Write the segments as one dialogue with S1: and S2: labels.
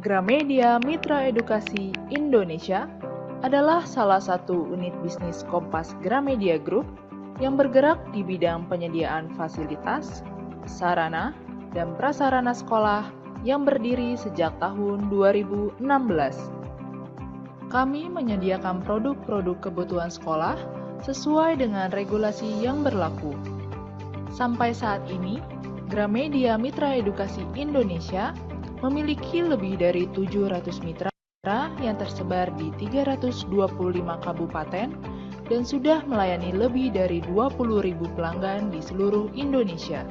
S1: Gramedia Mitra Edukasi Indonesia adalah salah satu unit bisnis Kompas Gramedia Group yang bergerak di bidang penyediaan fasilitas, sarana, dan prasarana sekolah yang berdiri sejak tahun 2016. Kami menyediakan produk-produk kebutuhan sekolah sesuai dengan regulasi yang berlaku. Sampai saat ini, Gramedia Mitra Edukasi Indonesia memiliki lebih dari 700 mitra yang tersebar di 325 kabupaten dan sudah melayani lebih dari 20.000 pelanggan di seluruh Indonesia.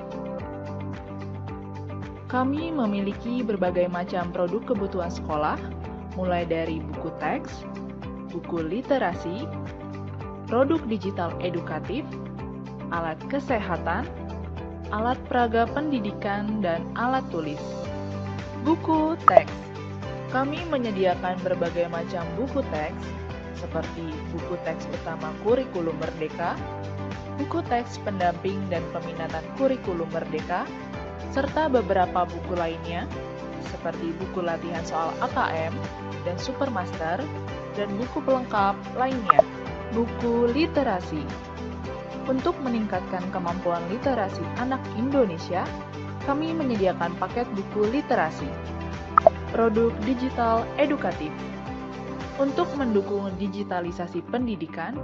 S1: Kami memiliki berbagai macam produk kebutuhan sekolah, mulai dari buku teks, buku literasi, produk digital edukatif, alat kesehatan, alat peraga pendidikan, dan alat tulis. Buku teks. Kami menyediakan berbagai macam buku teks, seperti buku teks utama kurikulum merdeka, buku teks pendamping dan peminatan kurikulum merdeka, serta beberapa buku lainnya, seperti buku latihan soal AKM dan Supermaster, dan buku pelengkap lainnya. Buku literasi. Untuk meningkatkan kemampuan literasi anak Indonesia, kami menyediakan paket buku literasi. Produk digital edukatif. Untuk mendukung digitalisasi pendidikan,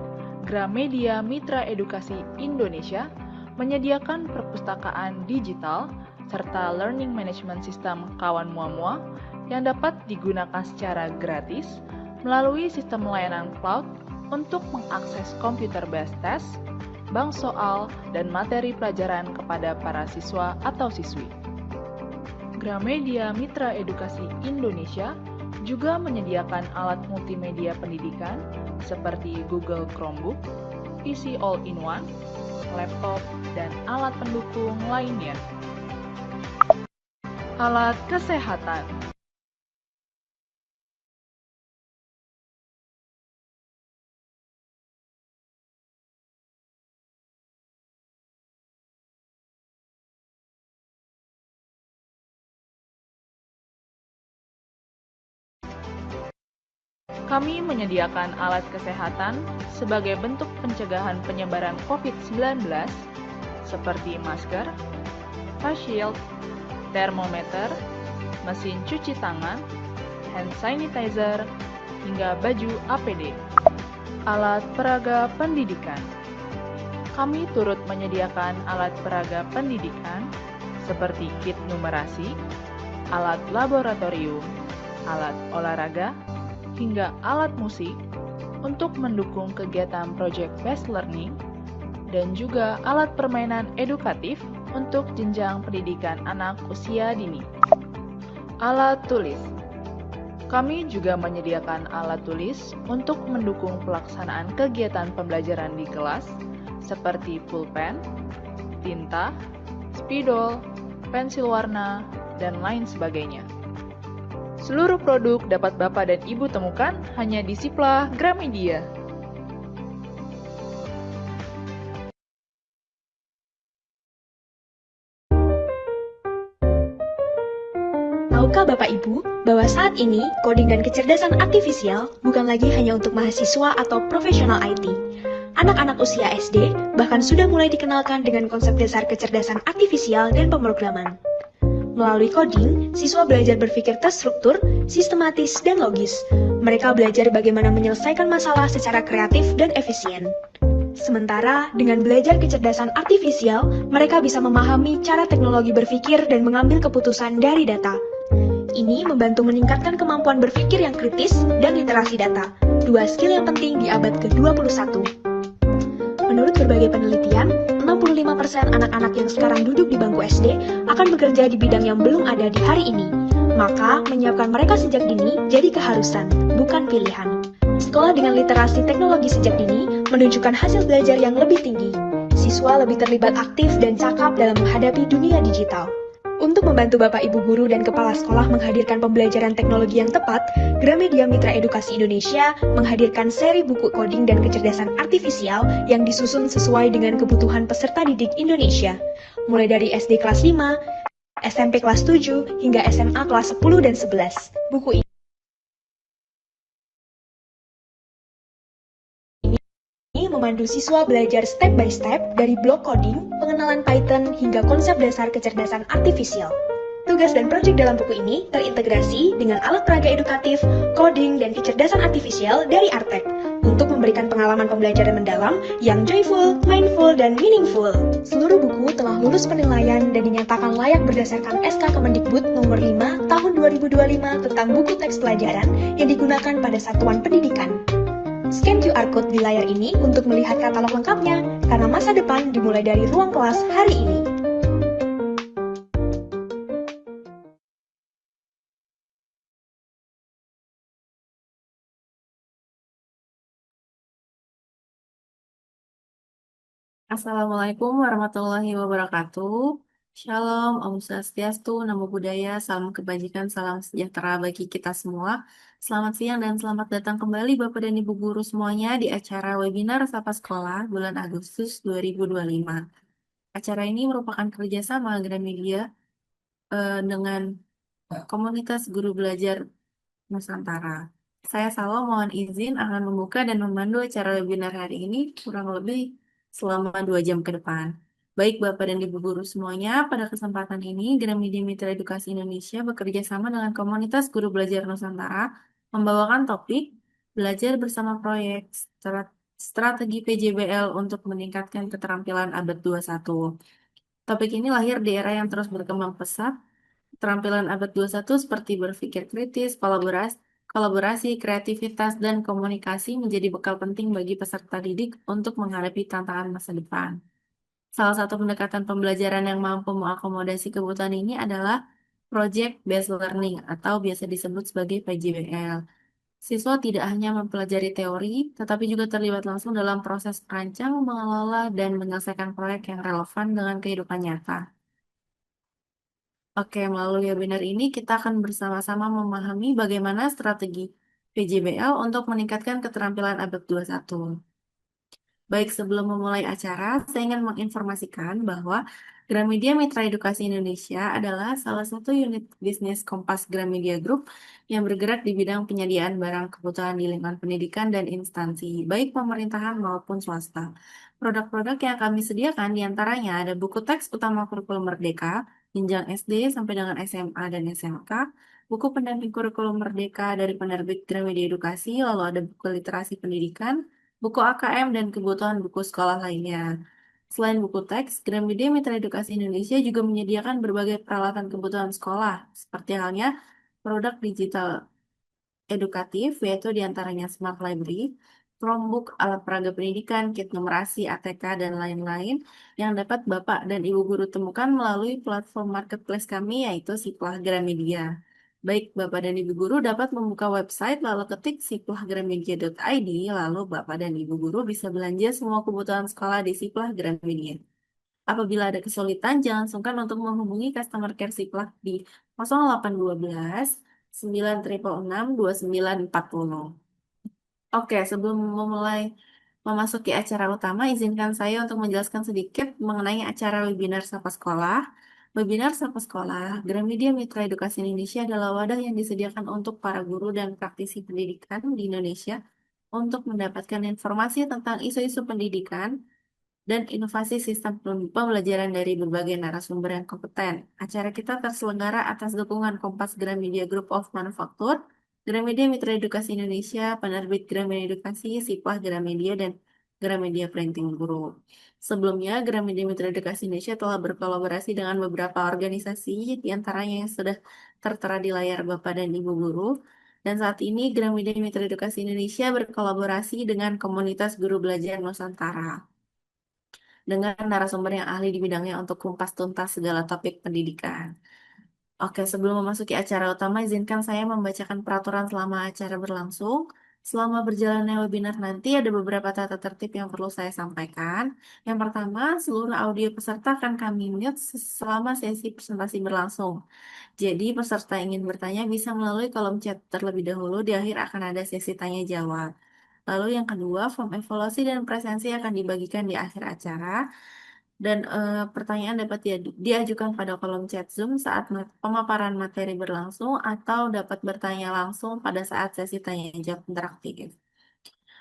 S1: Gramedia Mitra Edukasi Indonesia menyediakan perpustakaan digital serta learning management system kawan mua-mua yang dapat digunakan secara gratis melalui sistem layanan cloud untuk mengakses computer-based test, bank soal, dan materi pelajaran kepada para siswa atau siswi. Gramedia Mitra Edukasi Indonesia juga menyediakan alat multimedia pendidikan seperti Google Chromebook, PC All-in-One, laptop, dan alat pendukung lainnya. Alat kesehatan. Kami menyediakan alat kesehatan sebagai bentuk pencegahan penyebaran COVID-19 seperti masker, face shield, termometer, mesin cuci tangan, hand sanitizer, hingga baju APD. Alat peraga pendidikan. Kami turut menyediakan alat peraga pendidikan seperti kit numerasi, alat laboratorium, alat olahraga, hingga alat musik untuk mendukung kegiatan project-based learning, dan juga alat permainan edukatif untuk jenjang pendidikan anak usia dini. Alat tulis. Kami juga menyediakan alat tulis untuk mendukung pelaksanaan kegiatan pembelajaran di kelas, seperti pulpen, tinta, spidol, pensil warna, dan lain sebagainya. Seluruh produk dapat Bapak dan Ibu temukan hanya di Sipla Gramedia.
S2: Tahukah Bapak Ibu bahwa saat ini coding dan kecerdasan artifisial bukan lagi hanya untuk mahasiswa atau profesional IT. Anak-anak usia SD bahkan sudah mulai dikenalkan dengan konsep dasar kecerdasan artifisial dan pemrograman. Melalui coding, siswa belajar berpikir terstruktur, sistematis, dan logis. Mereka belajar bagaimana menyelesaikan masalah secara kreatif dan efisien. Sementara, dengan belajar kecerdasan artifisial, mereka bisa memahami cara teknologi berpikir dan mengambil keputusan dari data. Ini membantu meningkatkan kemampuan berpikir yang kritis dan literasi data, dua skill yang penting di abad ke-21. Menurut berbagai penelitian, 65% anak-anak yang sekarang duduk di bangku SD akan bekerja di bidang yang belum ada di hari ini. Maka, menyiapkan mereka sejak dini jadi keharusan, bukan pilihan. Sekolah dengan literasi teknologi sejak dini menunjukkan hasil belajar yang lebih tinggi. Siswa lebih terlibat aktif dan cakap dalam menghadapi dunia digital. Untuk Untuk membantu Bapak Ibu guru dan kepala sekolah menghadirkan pembelajaran teknologi yang tepat, Gramedia Mitra Edukasi Indonesia menghadirkan seri buku coding dan kecerdasan artifisial yang disusun sesuai dengan kebutuhan peserta didik Indonesia. Mulai dari SD kelas 5, SMP kelas 7, hingga SMA kelas 10 dan 11. Buku ini memandu siswa belajar step by step dari blok coding, pengenalan Python, hingga konsep dasar kecerdasan artifisial. Tugas dan proyek dalam buku ini terintegrasi dengan alat peraga edukatif, coding, dan kecerdasan artifisial dari Artek untuk memberikan pengalaman pembelajaran mendalam yang joyful, mindful, dan meaningful. Seluruh buku telah lulus penilaian dan dinyatakan layak berdasarkan SK Kemendikbud nomor 5 tahun 2025 tentang buku teks pelajaran yang digunakan pada satuan pendidikan. Scan QR Code di layar ini untuk melihat katalog lengkapnya, karena masa depan dimulai dari ruang kelas hari ini.
S3: Assalamualaikum warahmatullahi wabarakatuh. Shalom, Om Swastiastu, Namo Buddhaya, salam kebajikan, salam sejahtera bagi kita semua. Selamat siang dan selamat datang kembali Bapak dan Ibu guru semuanya di acara webinar Sapa Sekolah bulan Agustus 2025. Acara ini merupakan kerjasama Gramedia dengan komunitas guru belajar Nusantara. Saya Salwa mohon izin akan membuka dan memandu acara webinar hari ini kurang lebih selama 2 jam ke depan. Baik Bapak dan Ibu guru semuanya, pada kesempatan ini Gramedia Mitra Edukasi Indonesia bekerja sama dengan komunitas guru belajar Nusantara membawakan topik belajar bersama proyek strategi PJBL untuk meningkatkan keterampilan abad 21. Topik ini lahir di era yang terus berkembang pesat. Keterampilan abad 21 seperti berpikir kritis, kolaborasi, kreativitas, dan komunikasi menjadi bekal penting bagi peserta didik untuk menghadapi tantangan masa depan. Salah satu pendekatan pembelajaran yang mampu mengakomodasi kebutuhan ini adalah Project Based Learning atau biasa disebut sebagai PJBL. Siswa tidak hanya mempelajari teori, tetapi juga terlibat langsung dalam proses merancang, mengelola, dan menyelesaikan proyek yang relevan dengan kehidupan nyata. Oke, melalui webinar ini kita akan bersama-sama memahami bagaimana strategi PJBL untuk meningkatkan keterampilan abad 21. Baik, sebelum memulai acara, saya ingin menginformasikan bahwa Gramedia Mitra Edukasi Indonesia adalah salah satu unit bisnis Kompas Gramedia Group yang bergerak di bidang penyediaan barang kebutuhan di lingkungan pendidikan dan instansi, baik pemerintahan maupun swasta. Produk-produk yang kami sediakan diantaranya ada buku teks utama kurikulum Merdeka, jenjang SD sampai dengan SMA dan SMK, buku pendamping kurikulum Merdeka dari penerbit Gramedia Edukasi, lalu ada buku literasi pendidikan, buku AKM, dan kebutuhan buku sekolah lainnya. Selain buku teks, Gramedia Mitra Edukasi Indonesia juga menyediakan berbagai peralatan kebutuhan sekolah, seperti halnya produk digital edukatif, yaitu diantaranya Smart Library, Chromebook, alat peraga pendidikan, kit numerasi, ATK, dan lain-lain yang dapat Bapak dan Ibu guru temukan melalui platform marketplace kami, yaitu Siplah Gramedia. Baik, Bapak dan Ibu guru dapat membuka website lalu ketik siplahgramedia.id, lalu Bapak dan Ibu guru bisa belanja semua kebutuhan sekolah di Siplah Gramedia. Apabila ada kesulitan, jangan sungkan untuk menghubungi customer care Siplah di 0812 966 2940. Oke, sebelum memulai memasuki acara utama, izinkan saya untuk menjelaskan sedikit mengenai acara webinar Sapa Sekolah. Webinar Sapa Sekolah, Gramedia Mitra Edukasi Indonesia adalah wadah yang disediakan untuk para guru dan praktisi pendidikan di Indonesia untuk mendapatkan informasi tentang isu-isu pendidikan dan inovasi sistem pembelajaran dari berbagai narasumber yang kompeten. Acara kita terselenggara atas dukungan Kompas Gramedia Group of Manufacture, Gramedia Mitra Edukasi Indonesia, penerbit Gramedia Edukasi, Siplah Gramedia, dan Gramedia Printing Group. Sebelumnya, Gramedia Mitra Edukasi Indonesia telah berkolaborasi dengan beberapa organisasi, diantaranya yang sudah tertera di layar Bapak dan Ibu guru. Dan saat ini, Gramedia Mitra Edukasi Indonesia berkolaborasi dengan komunitas guru belajar Nusantara dengan narasumber yang ahli di bidangnya untuk kumpas tuntas segala topik pendidikan. Oke, sebelum memasuki acara utama, izinkan saya membacakan peraturan selama acara berlangsung. Selama berjalannya webinar nanti ada beberapa tata tertib yang perlu saya sampaikan. Yang pertama, seluruh audio peserta akan kami mute selama sesi presentasi berlangsung. Jadi peserta ingin bertanya bisa melalui kolom chat terlebih dahulu, di akhir akan ada sesi tanya jawab. Lalu yang kedua, form evaluasi dan presensi akan dibagikan di akhir acara. Dan pertanyaan dapat diajukan pada kolom chat Zoom saat pemaparan materi berlangsung atau dapat bertanya langsung pada saat sesi tanya jawab interaktif.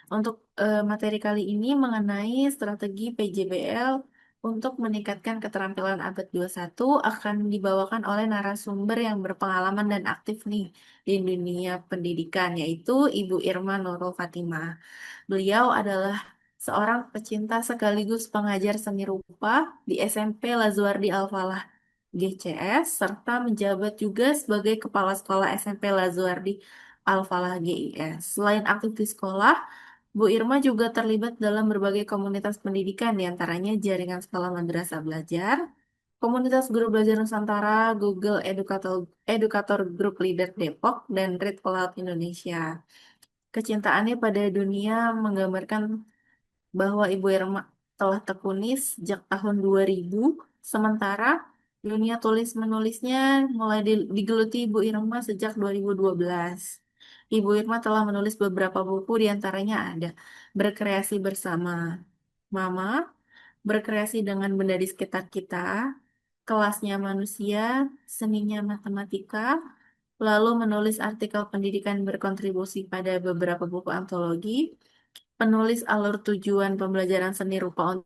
S3: Untuk materi kali ini mengenai strategi PJBL untuk meningkatkan keterampilan abad 21 akan dibawakan oleh narasumber yang berpengalaman dan aktif nih di dunia pendidikan, yaitu Ibu Irma Nurul Fatimah. Beliau adalah seorang pecinta sekaligus pengajar seni rupa di SMP Lazuardi Al-Falah GCS, serta menjabat juga sebagai Kepala Sekolah SMP Lazuardi Al-Falah GIS. Selain aktif di sekolah, Bu Irma juga terlibat dalam berbagai komunitas pendidikan, diantaranya Jaringan Sekolah Madrasah Belajar, Komunitas Guru Belajar Nusantara, Google Educator Group Leader Depok, dan Read Aloud Indonesia. Kecintaannya pada dunia menggambarkan bahwa Ibu Irma telah tekuni sejak tahun 2000, sementara dunia tulis-menulisnya mulai digeluti Ibu Irma sejak 2012. Ibu Irma telah menulis beberapa buku, diantaranya ada Berkreasi Bersama Mama, Berkreasi dengan Benda di Sekitar Kita, Kelasnya Manusia, Seninya Matematika, lalu menulis artikel pendidikan berkontribusi pada beberapa buku antologi, penulis alur tujuan pembelajaran seni rupa untuk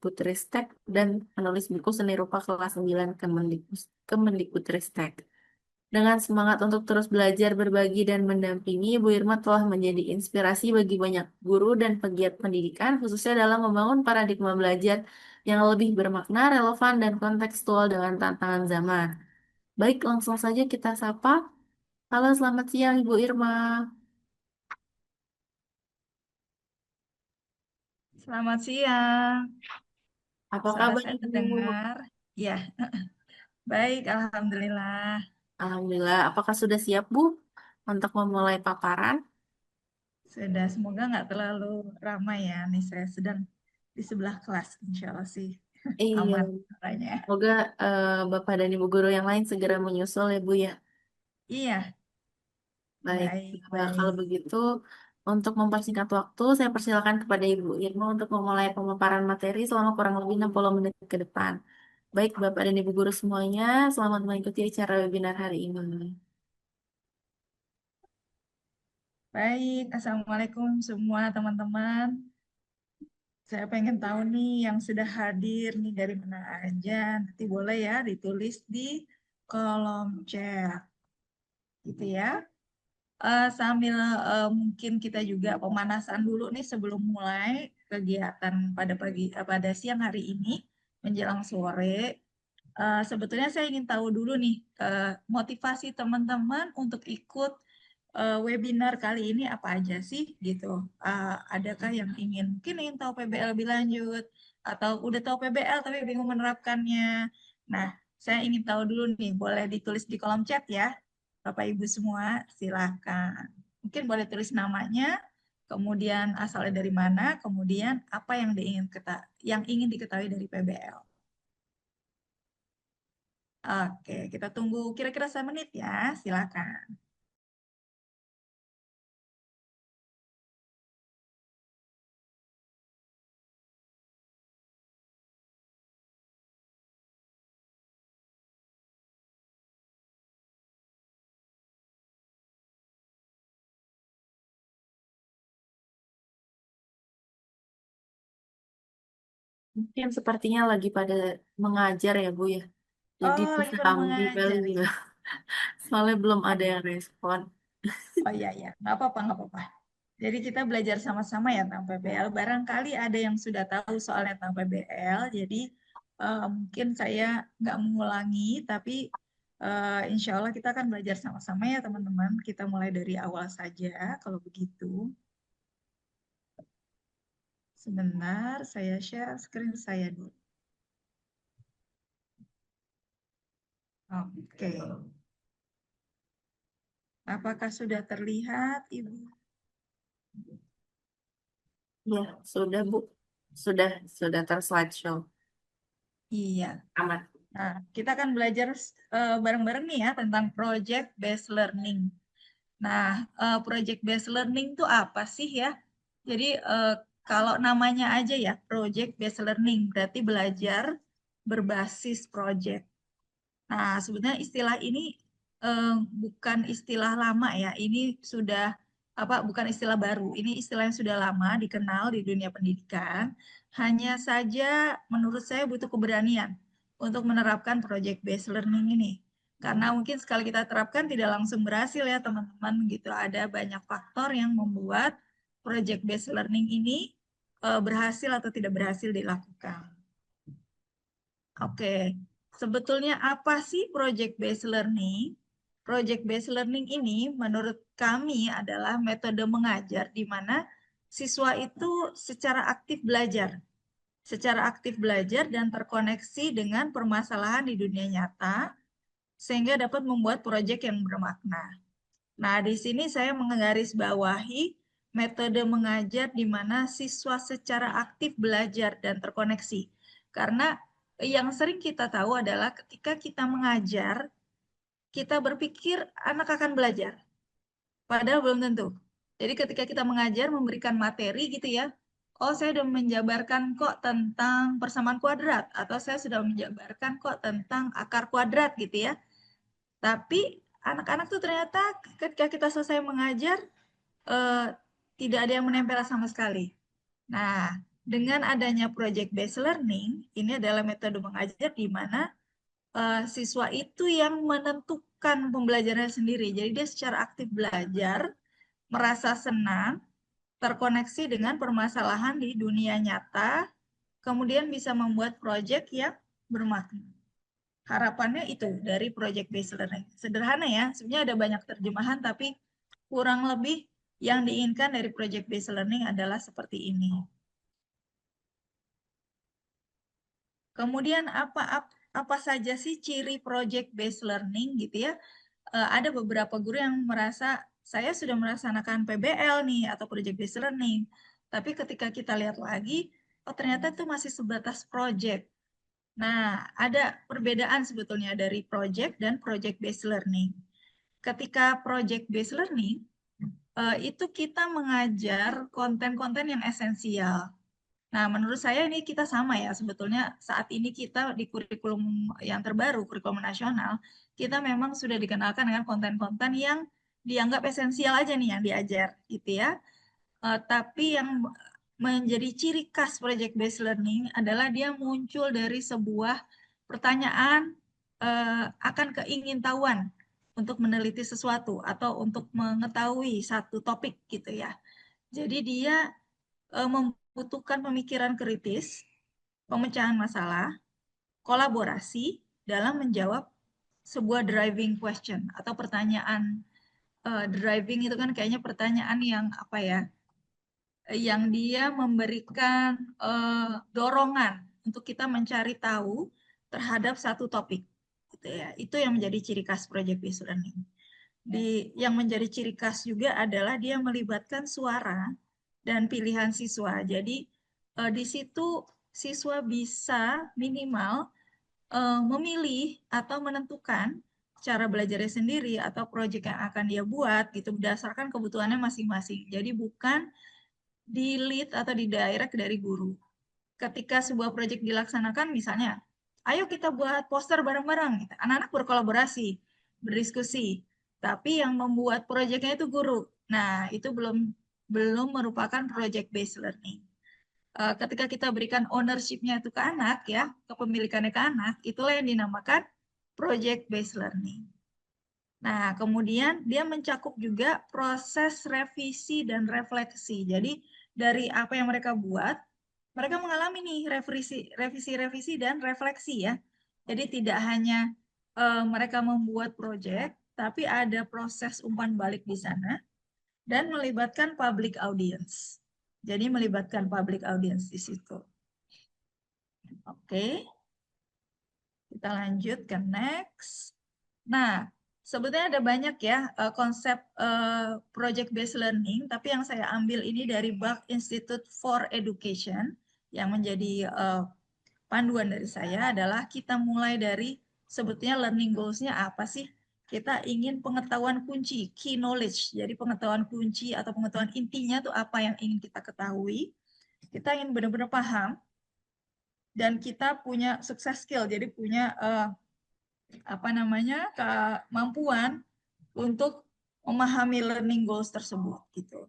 S3: Kemendikbudristek, dan penulis buku seni rupa kelas 9 Kemendikbudristek. Dengan semangat untuk terus belajar, berbagi, dan mendampingi, Bu Irma telah menjadi inspirasi bagi banyak guru dan pegiat pendidikan, khususnya dalam membangun paradigma belajar yang lebih bermakna, relevan, dan kontekstual dengan tantangan zaman. Baik, langsung saja kita sapa. Halo, selamat siang Ibu Irma.
S4: Selamat siang.
S3: Apa
S4: Suara
S3: kabar
S4: saya
S3: Ibu?
S4: terdengar? Ya, baik, alhamdulillah.
S3: Alhamdulillah, apakah sudah siap Bu untuk memulai paparan?
S4: Sudah, semoga nggak terlalu ramai ya. Nih saya sedang di sebelah kelas, insya Allah sih
S3: Iya,
S4: aman katanya.
S3: semoga Bapak dan Ibu guru yang lain segera menyusul ya Bu ya.
S4: Iya,
S3: Baik,
S4: baik,
S3: kalau
S4: baik.
S3: begitu untuk mempersingkat waktu, saya persilakan kepada Ibu Irma untuk memulai pemaparan materi selama kurang lebih 60 menit ke depan. Baik, Bapak dan Ibu guru semuanya, selamat mengikuti acara webinar hari ini.
S4: Baik, Assalamualaikum semua teman-teman. Saya pengen tahu nih yang sudah hadir nih dari mana aja. Nanti boleh ya ditulis di kolom chat. Gitu ya. Sambil mungkin kita juga pemanasan dulu nih sebelum mulai kegiatan pada siang hari ini menjelang sore. Sebetulnya saya ingin tahu dulu nih motivasi teman-teman untuk ikut webinar kali ini apa aja sih gitu. Adakah yang mungkin ingin tahu PBL lebih lanjut atau udah tahu PBL tapi bingung menerapkannya. Nah, saya ingin tahu dulu nih, boleh ditulis di kolom chat ya. Bapak Ibu semua, silakan. Mungkin boleh tulis namanya, kemudian asalnya dari mana, kemudian apa yang ingin diketahui dari PBL. Oke, kita tunggu kira-kira 1 menit ya, silakan.
S3: Mungkin sepertinya lagi pada mengajar ya Bu ya. Jadi
S4: Oh, lagi pada
S3: tersambi kali
S4: mengajar
S3: ya.
S4: ya.
S3: Soalnya belum ada yang respon.
S4: Oh iya, iya. Nggak apa-apa, nggak apa-apa. Jadi kita belajar sama-sama ya tentang PBL. Barangkali ada yang sudah tahu soalnya tentang PBL, jadi mungkin saya nggak mengulangi, tapi insya Allah kita akan belajar sama-sama ya teman-teman. Kita mulai dari awal saja kalau begitu. Sebentar, saya share screen saya dulu. Oke. Apakah sudah terlihat, Ibu?
S3: Ya, sudah Bu. Sudah slideshow.
S4: Iya.
S3: Aman.
S4: Nah, kita akan belajar bareng-bareng nih ya tentang project based learning. Nah, project based learning itu apa sih ya? Jadi kalau namanya aja ya, project based learning berarti belajar berbasis project. Nah, sebenarnya istilah ini bukan istilah lama ya. Ini sudah bukan istilah baru. Ini istilah yang sudah lama dikenal di dunia pendidikan. Hanya saja menurut saya butuh keberanian untuk menerapkan project based learning ini. Karena mungkin sekali kita terapkan tidak langsung berhasil ya teman-teman gitu. Ada banyak faktor yang membuat project based learning ini berhasil atau tidak berhasil dilakukan. Oke, sebetulnya apa sih project based learning? Project based learning ini menurut kami adalah metode mengajar di mana siswa itu secara aktif belajar dan terkoneksi dengan permasalahan di dunia nyata sehingga dapat membuat proyek yang bermakna. Nah, di sini saya menggarisbawahi metode mengajar di mana siswa secara aktif belajar dan terkoneksi. Karena yang sering kita tahu adalah ketika kita mengajar, kita berpikir anak akan belajar. Padahal belum tentu. Jadi ketika kita mengajar, memberikan materi gitu ya, oh saya sudah menjabarkan kok tentang persamaan kuadrat, atau saya sudah menjabarkan kok tentang akar kuadrat gitu ya. Tapi anak-anak tuh ternyata ketika kita selesai mengajar, eh, tidak ada yang menempel sama sekali. Nah, dengan adanya project based learning, ini adalah metode mengajar di mana siswa itu yang menentukan pembelajarannya sendiri. Jadi dia secara aktif belajar, merasa senang, terkoneksi dengan permasalahan di dunia nyata, kemudian bisa membuat proyek yang bermakna. Harapannya itu dari project based learning. Sederhana ya, sebenarnya ada banyak terjemahan, tapi kurang lebih yang diinginkan dari project based learning adalah seperti ini. Kemudian apa saja sih ciri project based learning gitu ya? Ada beberapa guru yang merasa saya sudah melaksanakan PBL nih atau project based learning. Tapi ketika kita lihat lagi, oh ternyata itu masih sebatas project. Nah, ada perbedaan sebetulnya dari project dan project based learning. Ketika project based learning, itu kita mengajar konten-konten yang esensial. Nah, menurut saya ini kita sama ya, sebetulnya saat ini kita di kurikulum yang terbaru, kurikulum nasional, kita memang sudah dikenalkan dengan konten-konten yang dianggap esensial aja nih yang diajar, gitu ya. Tapi yang menjadi ciri khas project based learning adalah dia muncul dari sebuah pertanyaan akan keingintahuan untuk meneliti sesuatu atau untuk mengetahui satu topik gitu ya. Jadi dia membutuhkan pemikiran kritis, pemecahan masalah, kolaborasi dalam menjawab sebuah driving question atau pertanyaan. Driving itu kan kayaknya pertanyaan yang apa ya, yang dia memberikan dorongan untuk kita mencari tahu terhadap satu topik. Gitu ya. Itu yang menjadi ciri khas project based learning. Yang menjadi ciri khas juga adalah dia melibatkan suara dan pilihan siswa. Jadi di situ siswa bisa minimal memilih atau menentukan cara belajarnya sendiri atau proyek yang akan dia buat gitu berdasarkan kebutuhannya masing-masing. Jadi bukan di lead atau di direct dari guru. Ketika sebuah proyek dilaksanakan, misalnya, ayo kita buat poster bareng-bareng. Anak-anak berkolaborasi, berdiskusi. Tapi yang membuat proyeknya itu guru. Nah, itu belum merupakan project based learning. Ketika kita berikan ownership-nya itu ke anak, ya, kepemilikannya ke anak, itulah yang dinamakan project based learning. Nah, kemudian dia mencakup juga proses revisi dan refleksi. Jadi, dari apa yang mereka buat, mereka mengalami nih revisi dan refleksi ya. Jadi tidak hanya mereka membuat proyek, tapi ada proses umpan balik di sana dan melibatkan public audience. Jadi melibatkan public audience di situ. Oke. Kita lanjut ke next. Nah, sebetulnya ada banyak ya konsep project based learning, tapi yang saya ambil ini dari Buck Institute for Education yang menjadi panduan dari saya adalah kita mulai dari sebetulnya learning goals-nya apa sih? Kita ingin pengetahuan kunci, key knowledge. Jadi pengetahuan kunci atau pengetahuan intinya itu apa yang ingin kita ketahui. Kita ingin benar-benar paham dan kita punya success skill. Jadi punya kemampuan untuk memahami learning goals tersebut gitu.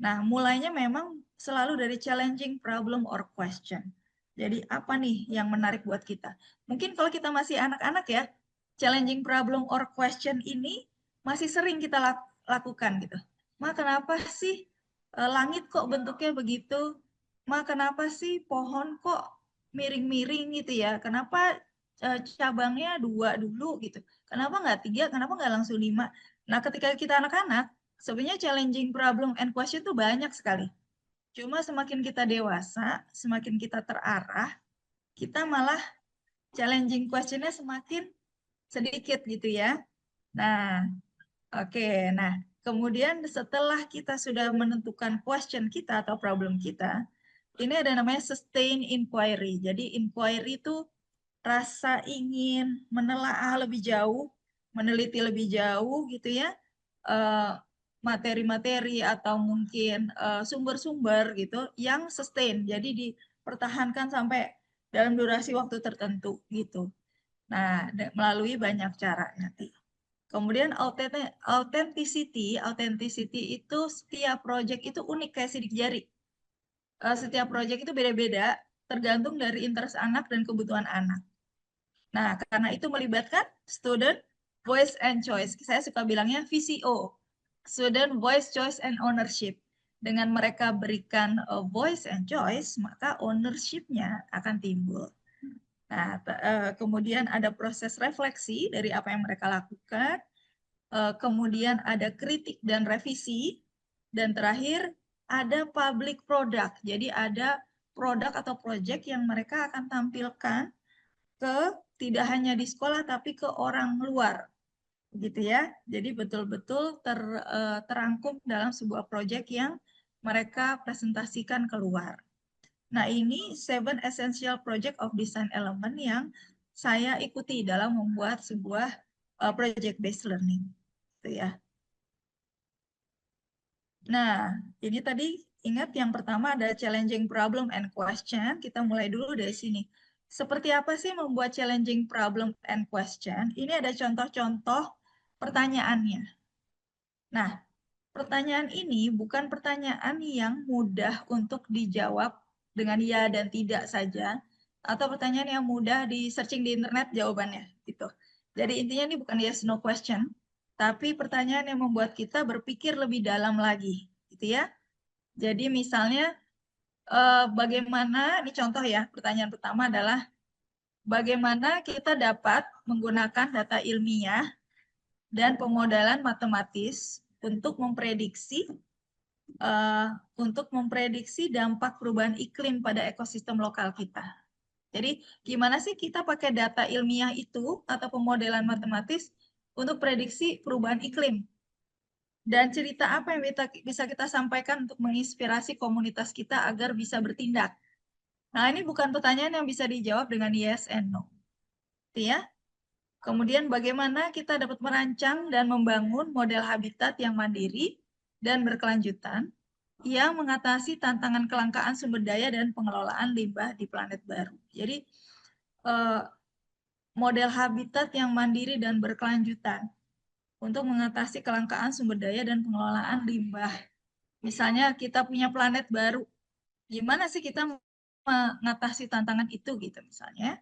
S4: Nah, mulainya memang selalu dari challenging problem or question. Jadi apa nih yang menarik buat kita? Mungkin kalau kita masih anak-anak ya, challenging problem or question ini masih sering kita lakukan gitu. Ma, kenapa sih langit kok bentuknya begitu? Ma, kenapa sih pohon kok miring-miring gitu ya? Kenapa cabangnya 2 dulu gitu? Kenapa nggak 3? Kenapa nggak langsung 5? Nah, ketika kita anak-anak, sebenarnya challenging problem and question itu banyak sekali. Cuma semakin kita dewasa, semakin kita terarah, kita malah challenging question-nya semakin sedikit gitu ya. Nah, oke. Nah, kemudian setelah kita sudah menentukan question kita atau problem kita, ini ada namanya sustain inquiry. Jadi inquiry itu rasa ingin menelaah lebih jauh, meneliti lebih jauh gitu ya, materi-materi atau mungkin sumber-sumber gitu yang sustain, jadi dipertahankan sampai dalam durasi waktu tertentu gitu. Nah, melalui banyak cara nanti. Kemudian authenticity itu setiap project itu unik kayak sidik jari. Setiap project itu beda-beda, tergantung dari interest anak dan kebutuhan anak. Nah, karena itu melibatkan student voice and choice. Saya suka bilangnya VCO, student voice, choice, and ownership. Dengan mereka berikan voice and choice, maka ownership-nya akan timbul. Nah, kemudian ada proses refleksi dari apa yang mereka lakukan. Kemudian ada kritik dan revisi. Dan terakhir, ada public product. Jadi ada produk atau project yang mereka akan tampilkan ke tidak hanya di sekolah tapi ke orang luar gitu ya. Jadi betul-betul terangkum dalam sebuah proyek yang mereka presentasikan keluar. Nah, ini 7 essential project of design element yang saya ikuti dalam membuat sebuah project based learning gitu ya. Nah, ini tadi ingat yang pertama ada challenging problem and question. Kita mulai dulu dari sini. Seperti apa sih membuat challenging problem and question? Ini ada contoh-contoh pertanyaannya. Nah, pertanyaan ini bukan pertanyaan yang mudah untuk dijawab dengan ya dan tidak saja, atau pertanyaan yang mudah di searching di internet jawabannya gitu. Jadi intinya ini bukan yes no question, tapi pertanyaan yang membuat kita berpikir lebih dalam lagi, gitu ya. Jadi misalnya bagaimana, ini contoh ya, pertanyaan pertama adalah bagaimana kita dapat menggunakan data ilmiah dan pemodelan matematis untuk memprediksi dampak perubahan iklim pada ekosistem lokal kita. Jadi gimana sih kita pakai data ilmiah itu atau pemodelan matematis untuk prediksi perubahan iklim? Dan cerita apa yang bisa kita sampaikan untuk menginspirasi komunitas kita agar bisa bertindak? Nah, ini bukan pertanyaan yang bisa dijawab dengan yes and no. Ya. Kemudian bagaimana kita dapat merancang dan membangun model habitat yang mandiri dan berkelanjutan yang mengatasi tantangan kelangkaan sumber daya dan pengelolaan limbah di planet baru. Jadi model habitat yang mandiri dan berkelanjutan untuk mengatasi kelangkaan sumber daya dan pengelolaan limbah. Misalnya kita punya planet baru, gimana sih kita mengatasi tantangan itu gitu misalnya.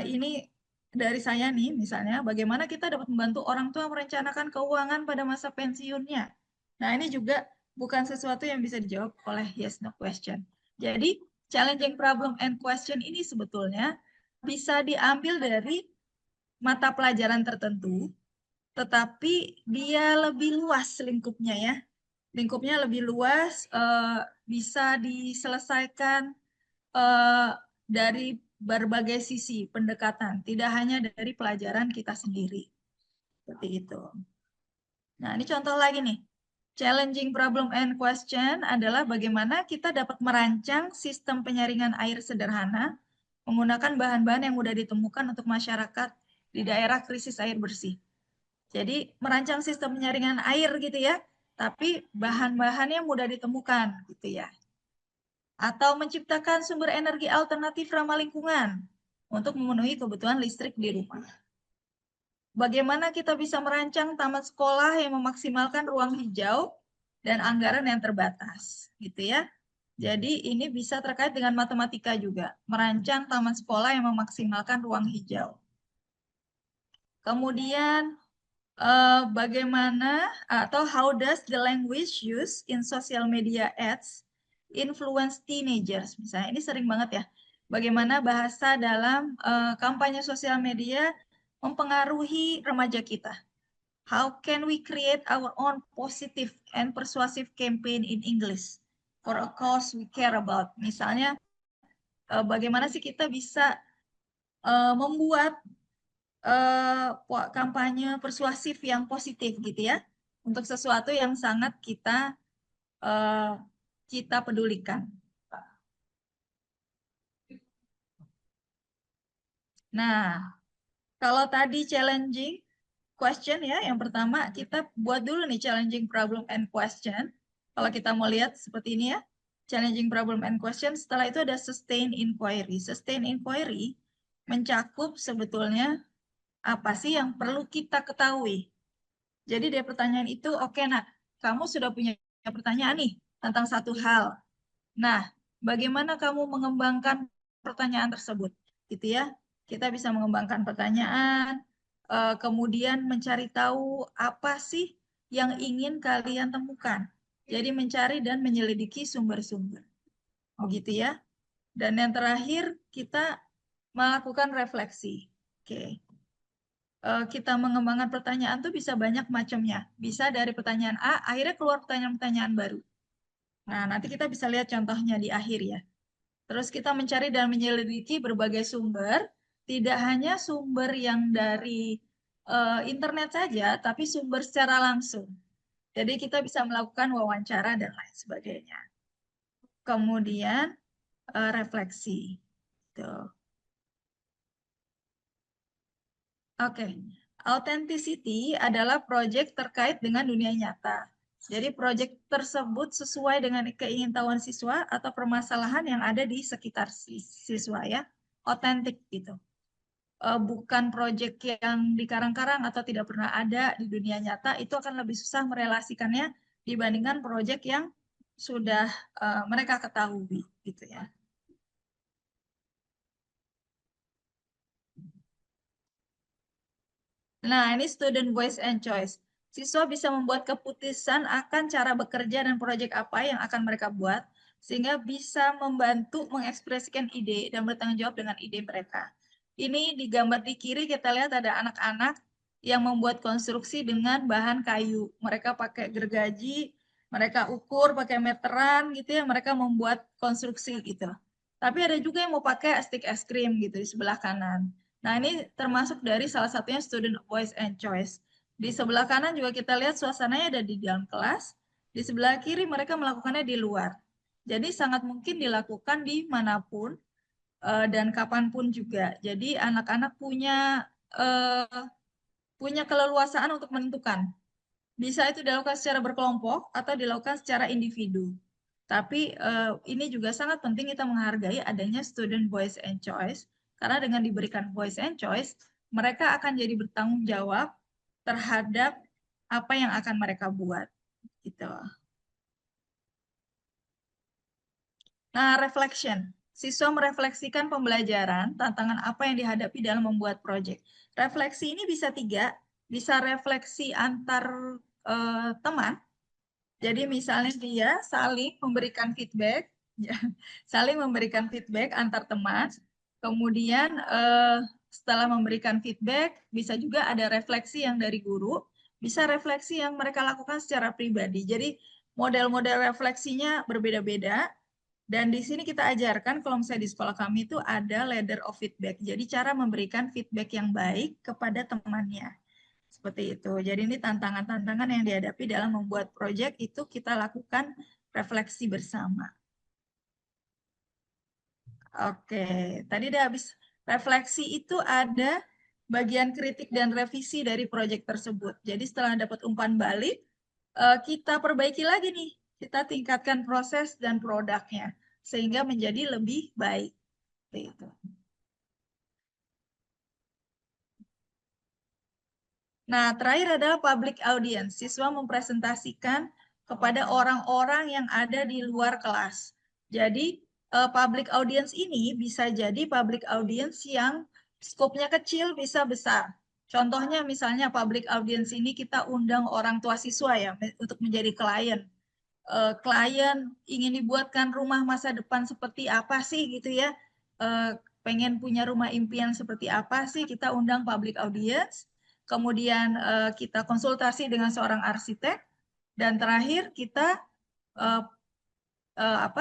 S4: Ini dari saya nih misalnya, bagaimana kita dapat membantu orang tua merencanakan keuangan pada masa pensiunnya. Nah, ini juga bukan sesuatu yang bisa dijawab oleh yes no question. Jadi, challenging problem and question ini sebetulnya bisa diambil dari mata pelajaran tertentu, tetapi dia lebih luas lingkupnya ya. Lingkupnya lebih luas, bisa diselesaikan dari berbagai sisi pendekatan, tidak hanya dari pelajaran kita sendiri. Seperti itu. Nah, ini contoh lagi nih. Challenging problem and question adalah bagaimana kita dapat merancang sistem penyaringan air sederhana menggunakan bahan-bahan yang mudah ditemukan untuk masyarakat di daerah krisis air bersih. Jadi, merancang sistem penyaringan air gitu ya, tapi bahan-bahannya mudah ditemukan gitu ya. Atau menciptakan sumber energi alternatif ramah lingkungan untuk memenuhi kebutuhan listrik di rumah. Bagaimana kita bisa merancang taman sekolah yang memaksimalkan ruang hijau dan anggaran yang terbatas, gitu ya. Jadi ini bisa terkait dengan matematika juga, merancang taman sekolah yang memaksimalkan ruang hijau. Kemudian bagaimana atau how does the language used in social media ads influence teenagers? Misalnya ini sering banget ya. Bagaimana bahasa dalam kampanye sosial media mempengaruhi remaja kita. How can we create our own positive and persuasive campaign in English for a cause we care about? Misalnya, bagaimana sih kita bisa membuat kampanye persuasif yang positif gitu ya, untuk sesuatu yang sangat kita pedulikan. Nah, kalau tadi challenging question ya, yang pertama kita buat dulu nih challenging problem and question. Kalau kita mau lihat seperti ini ya, challenging problem and question, setelah itu ada sustain inquiry. Sustain inquiry mencakup sebetulnya apa sih yang perlu kita ketahui. Jadi dari pertanyaan itu, oke, nah, kamu sudah punya pertanyaan nih tentang satu hal. Nah, bagaimana kamu mengembangkan pertanyaan tersebut? Gitu ya. Kita bisa mengembangkan pertanyaan, kemudian mencari tahu apa sih yang ingin kalian temukan. Jadi mencari dan menyelidiki sumber-sumber. Oh gitu ya. Dan yang terakhir, kita melakukan refleksi. Oke. Kita mengembangkan pertanyaan tuh bisa banyak macamnya. Bisa dari pertanyaan A, akhirnya keluar pertanyaan-pertanyaan baru. Nah, nanti kita bisa lihat contohnya di akhir ya. Terus kita mencari dan menyelidiki berbagai sumber, tidak hanya sumber yang dari internet saja, tapi sumber secara langsung. Jadi kita bisa melakukan wawancara dan lain sebagainya. Kemudian refleksi. Tuh. Oke, authenticity adalah proyek terkait dengan dunia nyata. Jadi proyek tersebut sesuai dengan keingintahuan siswa atau permasalahan yang ada di sekitar siswa ya, otentik gitu. Bukan proyek yang dikarang-karang atau tidak pernah ada di dunia nyata, itu akan lebih susah merelasikannya dibandingkan proyek yang sudah mereka ketahui gitu ya. Nah, ini student voice and choice. Siswa bisa membuat keputusan akan cara bekerja dan proyek apa yang akan mereka buat, sehingga bisa membantu mengekspresikan ide dan bertanggung jawab dengan ide mereka. Ini di gambar di kiri kita lihat ada anak-anak yang membuat konstruksi dengan bahan kayu. Mereka pakai gergaji, mereka ukur pakai meteran gitu ya, mereka membuat konstruksi gitu. Tapi ada juga yang mau pakai stick es krim gitu di sebelah kanan. Nah, ini termasuk dari salah satunya student voice and choice. Di sebelah kanan juga kita lihat suasananya ada di dalam kelas. Di sebelah kiri mereka melakukannya di luar. Jadi sangat mungkin dilakukan di manapun dan kapanpun juga. Jadi anak-anak punya keleluasaan untuk menentukan. Bisa itu dilakukan secara berkelompok atau dilakukan secara individu. Tapi ini juga sangat penting kita menghargai adanya student voice and choice, karena dengan diberikan voice and choice, mereka akan jadi bertanggung jawab terhadap apa yang akan mereka buat. Gitu. Nah, reflection. Siswa merefleksikan pembelajaran, tantangan apa yang dihadapi dalam membuat proyek. Refleksi ini bisa 3, bisa refleksi antar teman. Jadi misalnya dia saling memberikan feedback, saling memberikan feedback antar teman. Kemudian setelah memberikan feedback, bisa juga ada refleksi yang dari guru, bisa refleksi yang mereka lakukan secara pribadi. Jadi model-model refleksinya berbeda-beda. Dan di sini kita ajarkan, kalau misalnya di sekolah kami itu ada ladder of feedback. Jadi cara memberikan feedback yang baik kepada temannya. Seperti itu. Jadi ini tantangan-tantangan yang dihadapi dalam membuat proyek itu kita lakukan refleksi bersama. Oke, tadi udah habis refleksi itu ada bagian kritik dan revisi dari proyek tersebut. Jadi setelah dapat umpan balik, kita perbaiki lagi nih. Kita tingkatkan proses dan produknya sehingga menjadi lebih baik. Seperti itu. Nah, terakhir adalah public audience. Siswa mempresentasikan kepada orang-orang yang ada di luar kelas. Jadi, public audience ini bisa jadi public audience yang skopnya kecil, bisa besar. Contohnya misalnya public audience ini kita undang orang tua siswa ya, untuk menjadi klien. Klien ingin dibuatkan rumah masa depan seperti apa sih gitu ya. Pengen punya rumah impian seperti apa sih, kita undang public audience. Kemudian kita konsultasi dengan seorang arsitek, dan terakhir kita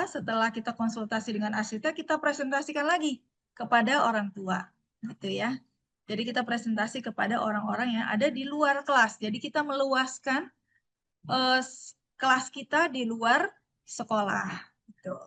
S4: setelah kita konsultasi dengan arsitek, kita presentasikan lagi kepada orang tua, gitu ya. Jadi kita presentasi kepada orang-orang yang ada di luar kelas. Jadi kita meluaskan kelas kita di luar sekolah, gitu.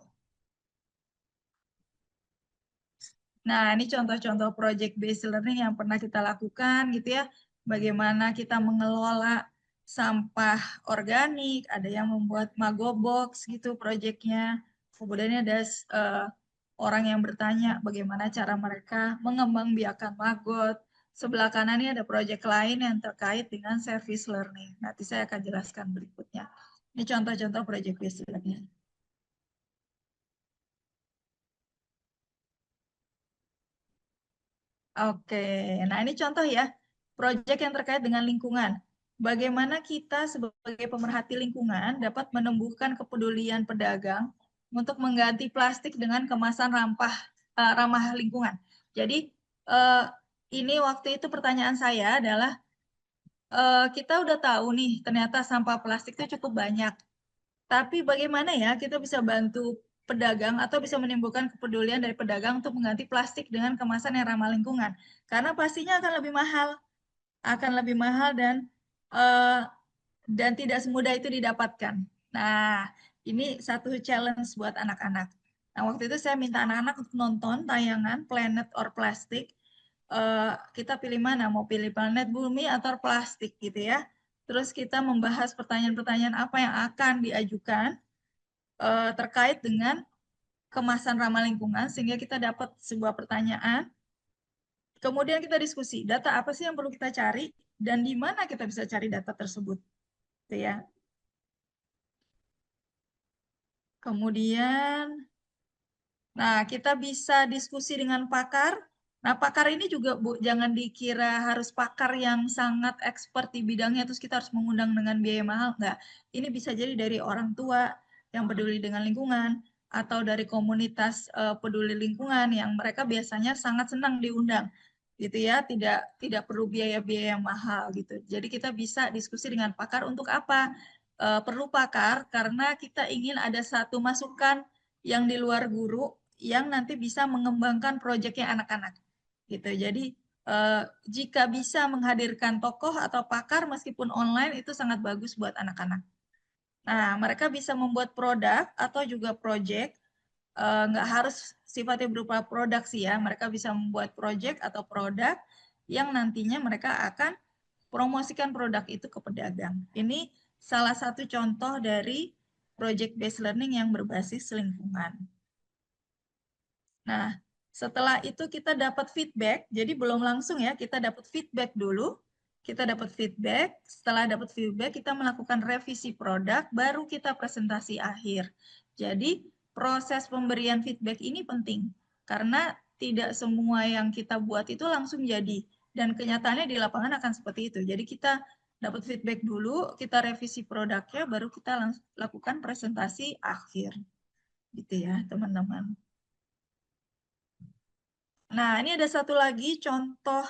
S4: Nah, ini contoh-contoh project based learning yang pernah kita lakukan gitu ya. Bagaimana kita mengelola sampah organik, ada yang membuat Mago Box gitu projectnya. Kemudian ada orang yang bertanya bagaimana cara mereka mengembangbiakan Magot. Sebelah kanan ini ada project lain yang terkait dengan service learning. Nanti saya akan jelaskan berikutnya. Ini contoh-contoh project based learning. Oke, nah ini contoh ya, proyek yang terkait dengan lingkungan. Bagaimana kita sebagai pemerhati lingkungan dapat menumbuhkan kepedulian pedagang untuk mengganti plastik dengan kemasan ramah lingkungan. Jadi ini waktu itu pertanyaan saya adalah, kita udah tahu nih ternyata sampah plastik itu cukup banyak. Tapi bagaimana ya kita bisa bantu pedagang atau bisa menimbulkan kepedulian dari pedagang untuk mengganti plastik dengan kemasan yang ramah lingkungan. Karena pastinya akan lebih mahal dan tidak semudah itu didapatkan. Nah, ini satu challenge buat anak-anak. Nah, waktu itu saya minta anak-anak untuk nonton tayangan Planet or Plastic. Kita pilih mana? Mau pilih planet bumi atau plastik gitu ya. Terus kita membahas pertanyaan-pertanyaan apa yang akan diajukan terkait dengan kemasan ramah lingkungan sehingga kita dapat sebuah pertanyaan. Kemudian kita diskusi, data apa sih yang perlu kita cari dan di mana kita bisa cari data tersebut. Gitu ya. Kemudian kita bisa diskusi dengan pakar. Nah, pakar ini juga Bu, jangan dikira harus pakar yang sangat expert di bidangnya terus kita harus mengundang dengan biaya mahal. Enggak. Ini bisa jadi dari orang tua yang peduli dengan lingkungan atau dari komunitas peduli lingkungan yang mereka biasanya sangat senang diundang. Gitu ya, tidak perlu biaya-biaya yang mahal gitu. Jadi kita bisa diskusi dengan pakar untuk apa? Perlu pakar karena kita ingin ada satu masukan yang di luar guru yang nanti bisa mengembangkan proyeknya anak-anak gitu. Jadi jika bisa menghadirkan tokoh atau pakar meskipun online itu sangat bagus buat anak-anak. Nah, mereka bisa membuat produk atau juga proyek, nggak harus sifatnya berupa produk sih ya. Mereka bisa membuat proyek atau produk yang nantinya mereka akan promosikan produk itu ke pedagang. Ini salah satu contoh dari project based learning yang berbasis lingkungan. Nah, setelah itu kita dapat feedback, jadi belum langsung ya, kita dapat feedback dulu. Kita dapat feedback, setelah dapat feedback kita melakukan revisi produk, baru kita presentasi akhir. Jadi proses pemberian feedback ini penting, karena tidak semua yang kita buat itu langsung jadi. Dan kenyataannya di lapangan akan seperti itu. Jadi kita dapat feedback dulu, kita revisi produknya, baru kita lakukan presentasi akhir. Gitu ya teman-teman. Nah, ini ada satu lagi contoh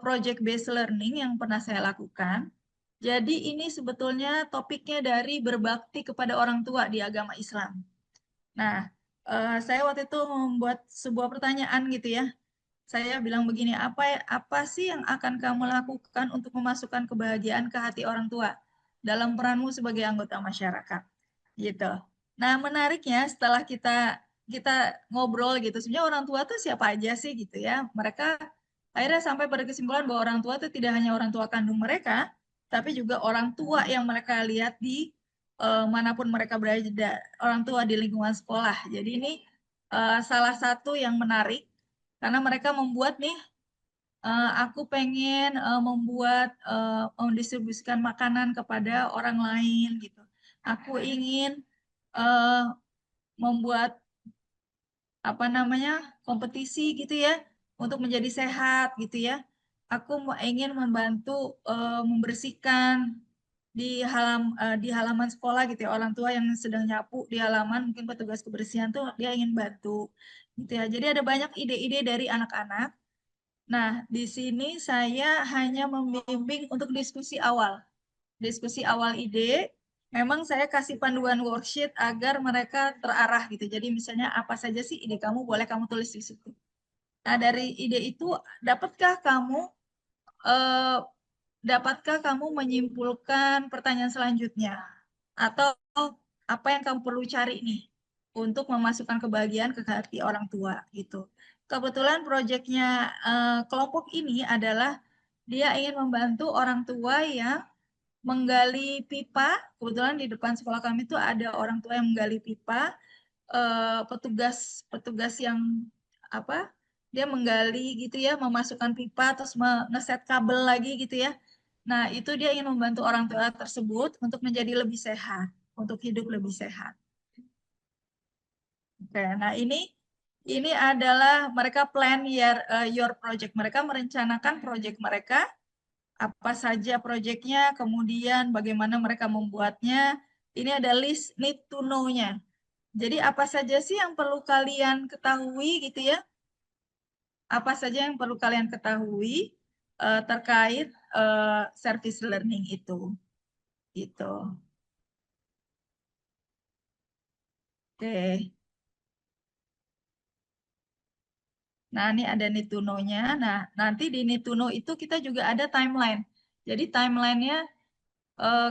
S4: project based learning yang pernah saya lakukan. Jadi ini sebetulnya topiknya dari berbakti kepada orang tua di agama Islam. Nah, saya waktu itu membuat sebuah pertanyaan gitu ya. saya bilang begini, apa sih yang akan kamu lakukan untuk memasukkan kebahagiaan ke hati orang tua dalam peranmu sebagai anggota masyarakat, gitu. Nah, menariknya setelah kita ngobrol gitu, sebenarnya orang tua tuh siapa aja sih gitu ya. Mereka akhirnya sampai pada kesimpulan bahwa orang tua itu tidak hanya orang tua kandung mereka, tapi juga orang tua yang mereka lihat di manapun mereka berada, orang tua di lingkungan sekolah. Jadi ini salah satu yang menarik karena mereka membuat nih, aku pengen mendistribusikan makanan kepada orang lain gitu. Aku ingin membuat apa namanya kompetisi gitu ya untuk menjadi sehat gitu ya. Aku ingin membantu membersihkan di halaman sekolah gitu ya. Orang tua yang sedang nyapu di halaman, mungkin petugas kebersihan tuh dia ingin bantu gitu ya. Jadi ada banyak ide-ide dari anak-anak. Nah, di sini saya hanya membimbing untuk diskusi awal. Diskusi awal ide, memang saya kasih panduan worksheet agar mereka terarah gitu. Jadi misalnya apa saja sih ide kamu, boleh kamu tulis di situ. Nah, dari ide itu, eh, dapatkah kamu menyimpulkan pertanyaan selanjutnya? Atau apa yang kamu perlu cari nih untuk memasukkan kebahagiaan ke hati orang tua gitu. Kebetulan proyeknya kelompok ini adalah dia ingin membantu orang tua yang menggali pipa. Kebetulan di depan sekolah kami itu ada orang tua yang menggali pipa, petugas yang apa? Dia menggali gitu ya, memasukkan pipa terus ngeset kabel lagi gitu ya. Nah, itu dia ingin membantu orang tua tersebut untuk menjadi lebih sehat, untuk hidup lebih sehat. Oke, nah ini adalah mereka plan your project. Mereka merencanakan project mereka, apa saja projectnya, kemudian bagaimana mereka membuatnya. Ini ada list need to know-nya. Jadi apa saja sih yang perlu kalian ketahui gitu ya? Apa saja yang perlu kalian ketahui terkait service learning itu, gitu. Oke. Nah, ini ada need to know-nya. Nah, nanti di need to know itu kita juga ada timeline. Jadi timeline-nya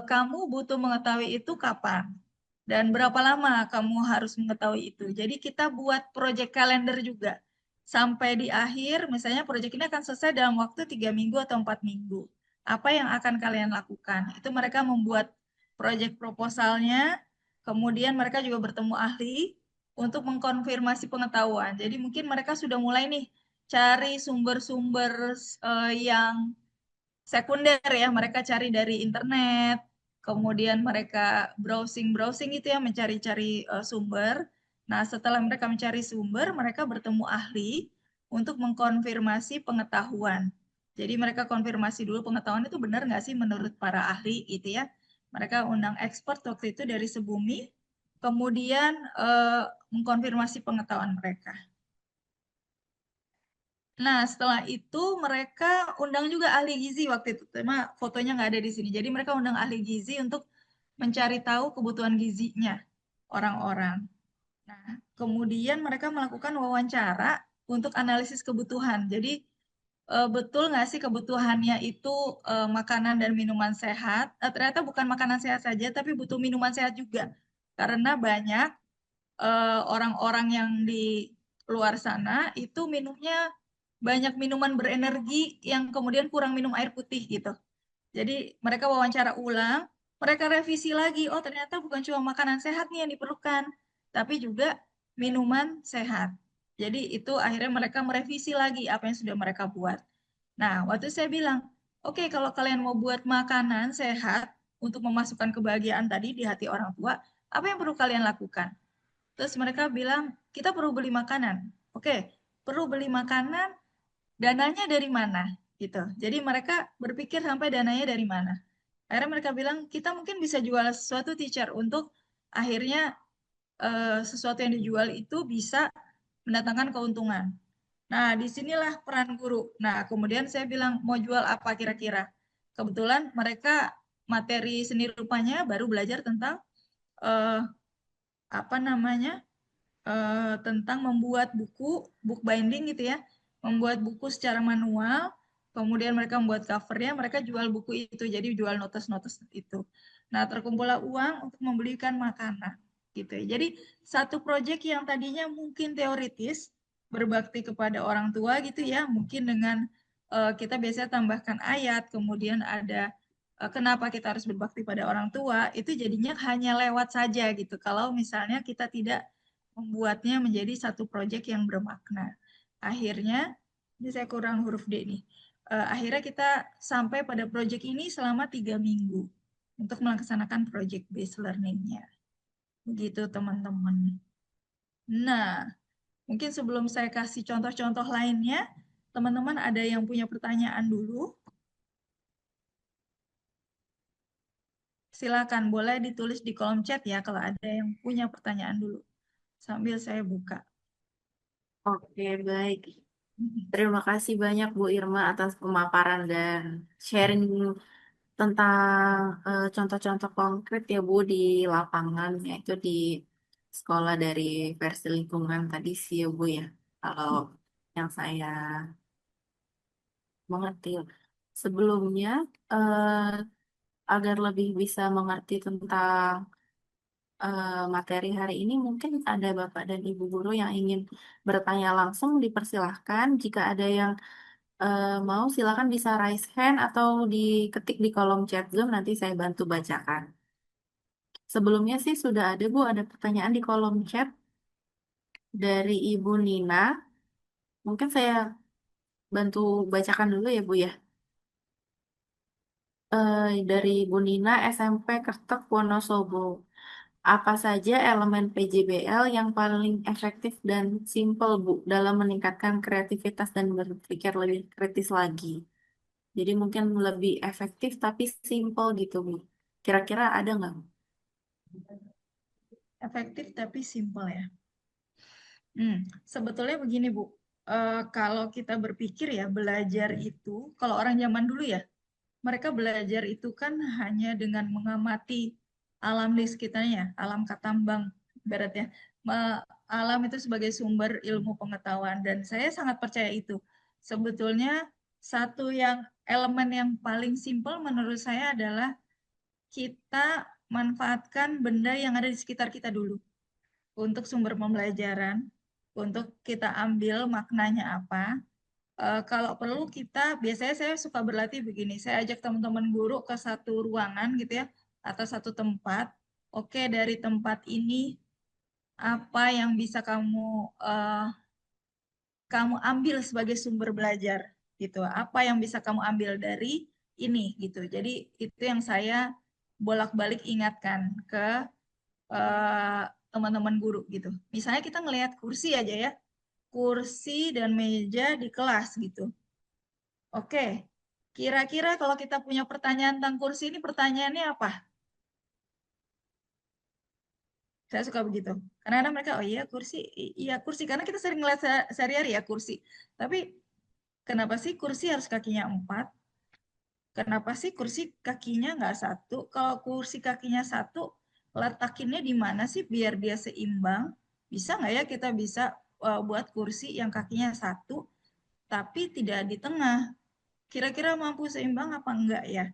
S4: kamu butuh mengetahui itu kapan dan berapa lama kamu harus mengetahui itu. Jadi kita buat project calendar juga. Sampai di akhir, misalnya project ini akan selesai dalam waktu 3 minggu atau 4 minggu. Apa yang akan kalian lakukan? Itu mereka membuat project proposalnya, kemudian mereka juga bertemu ahli untuk mengkonfirmasi pengetahuan. Jadi mungkin mereka sudah mulai nih cari sumber-sumber yang sekunder ya, mereka cari dari internet, kemudian mereka browsing-browsing gitu ya, mencari-cari sumber. Nah, setelah mereka mencari sumber, mereka bertemu ahli untuk mengkonfirmasi pengetahuan. Jadi mereka konfirmasi dulu pengetahuan itu benar nggak sih menurut para ahli gitu ya. Mereka undang expert waktu itu dari Sebumi, kemudian mengkonfirmasi pengetahuan mereka. Nah, setelah itu mereka undang juga ahli gizi waktu itu. Cuma fotonya nggak ada di sini. Jadi mereka undang ahli gizi untuk mencari tahu kebutuhan gizinya orang-orang. Nah, kemudian mereka melakukan wawancara untuk analisis kebutuhan. Jadi, betul nggak sih kebutuhannya itu makanan dan minuman sehat? Ternyata bukan makanan sehat saja, tapi butuh minuman sehat juga. Karena banyak orang-orang yang di luar sana itu minumnya banyak minuman berenergi yang kemudian kurang minum air putih gitu. Jadi mereka wawancara ulang, mereka revisi lagi, oh ternyata bukan cuma makanan sehat nih yang diperlukan, tapi juga minuman sehat. Jadi itu akhirnya mereka merevisi lagi apa yang sudah mereka buat. Nah, waktu saya bilang, oke, kalau kalian mau buat makanan sehat untuk memasukkan kebahagiaan tadi di hati orang tua, apa yang perlu kalian lakukan? Terus mereka bilang, kita perlu beli makanan. Oke, perlu beli makanan, dananya dari mana? Gitu. Jadi mereka berpikir sampai dananya dari mana. Akhirnya mereka bilang, kita mungkin bisa jual sesuatu teacher untuk akhirnya sesuatu yang dijual itu bisa mendatangkan keuntungan. Nah, disinilah peran guru. Nah, kemudian saya bilang, mau jual apa kira-kira? Kebetulan mereka materi seni rupanya baru belajar tentang eh, apa namanya tentang membuat buku, book binding gitu ya. membuat buku secara manual, kemudian mereka membuat covernya, mereka jual buku itu, jadi jual notes-notes itu. Nah, terkumpullah uang untuk membelikan makanan, gitu ya. Jadi satu proyek yang tadinya mungkin teoritis, berbakti kepada orang tua gitu ya, mungkin dengan kita biasanya tambahkan ayat, kemudian ada kenapa kita harus berbakti pada orang tua, itu jadinya hanya lewat saja gitu. Kalau misalnya kita tidak membuatnya menjadi satu proyek yang bermakna. Akhirnya, ini saya kurang huruf D nih. Akhirnya kita sampai pada proyek ini selama 3 minggu untuk melaksanakan project based learning-nya. Begitu teman-teman. Nah, mungkin sebelum saya kasih contoh-contoh lainnya, teman-teman ada yang punya pertanyaan dulu? Silakan, boleh ditulis di kolom chat ya kalau ada yang punya pertanyaan dulu. Sambil saya buka.
S3: Oke, baik. Terima kasih banyak Bu Irma atas pemaparan dan sharing tentang contoh-contoh konkret ya Bu di lapangan, yaitu di sekolah dari versi lingkungan tadi sih ya Bu ya. Kalau yang saya mengerti. Sebelumnya, agar lebih bisa mengerti tentang materi hari ini, mungkin ada Bapak dan Ibu guru yang ingin bertanya langsung, dipersilahkan. Jika ada yang mau, silakan bisa raise hand atau diketik di kolom chat Zoom, nanti saya bantu bacakan. Sebelumnya sih sudah ada Bu, ada pertanyaan di kolom chat dari Ibu Nina. Mungkin saya bantu bacakan dulu ya Bu ya. Dari Bu Nina, SMP Kertek Wonosobo. Apa saja elemen PJBL yang paling efektif dan simpel, Bu, dalam meningkatkan kreativitas dan berpikir lebih kritis lagi? Jadi mungkin lebih efektif tapi simpel gitu, Bu. Kira-kira ada nggak, Bu?
S4: Efektif tapi simpel ya. Sebetulnya begini Bu, kalau kita berpikir ya belajar itu, kalau orang zaman dulu ya, mereka belajar itu kan hanya dengan mengamati alam di sekitarnya, alam katambang, ibaratnya. Alam itu sebagai sumber ilmu pengetahuan, dan saya sangat percaya itu. Sebetulnya satu yang elemen yang paling simpel menurut saya adalah kita manfaatkan benda yang ada di sekitar kita dulu untuk sumber pembelajaran, untuk kita ambil maknanya apa. Kalau perlu kita, biasanya saya suka berlatih begini, saya ajak teman-teman guru ke satu ruangan gitu ya, atau satu tempat. Oke, dari tempat ini apa yang bisa kamu ambil sebagai sumber belajar gitu. Apa yang bisa kamu ambil dari ini gitu. Jadi itu yang saya bolak-balik ingatkan ke teman-teman guru gitu. Misalnya kita ngelihat kursi aja ya, kursi dan meja di kelas gitu. Oke, kira-kira kalau kita punya pertanyaan tentang kursi ini, pertanyaannya apa? Saya suka begitu. Karena kadang mereka, oh iya kursi, iya kursi. Karena kita sering ngeliat sehari-hari ya kursi. Tapi kenapa sih kursi harus kakinya 4? Kenapa sih kursi kakinya nggak satu? Kalau kursi kakinya satu, letakinnya di mana sih biar dia seimbang? Bisa nggak ya kita bisa buat kursi yang kakinya satu, tapi tidak di tengah? Kira-kira mampu seimbang apa enggak ya?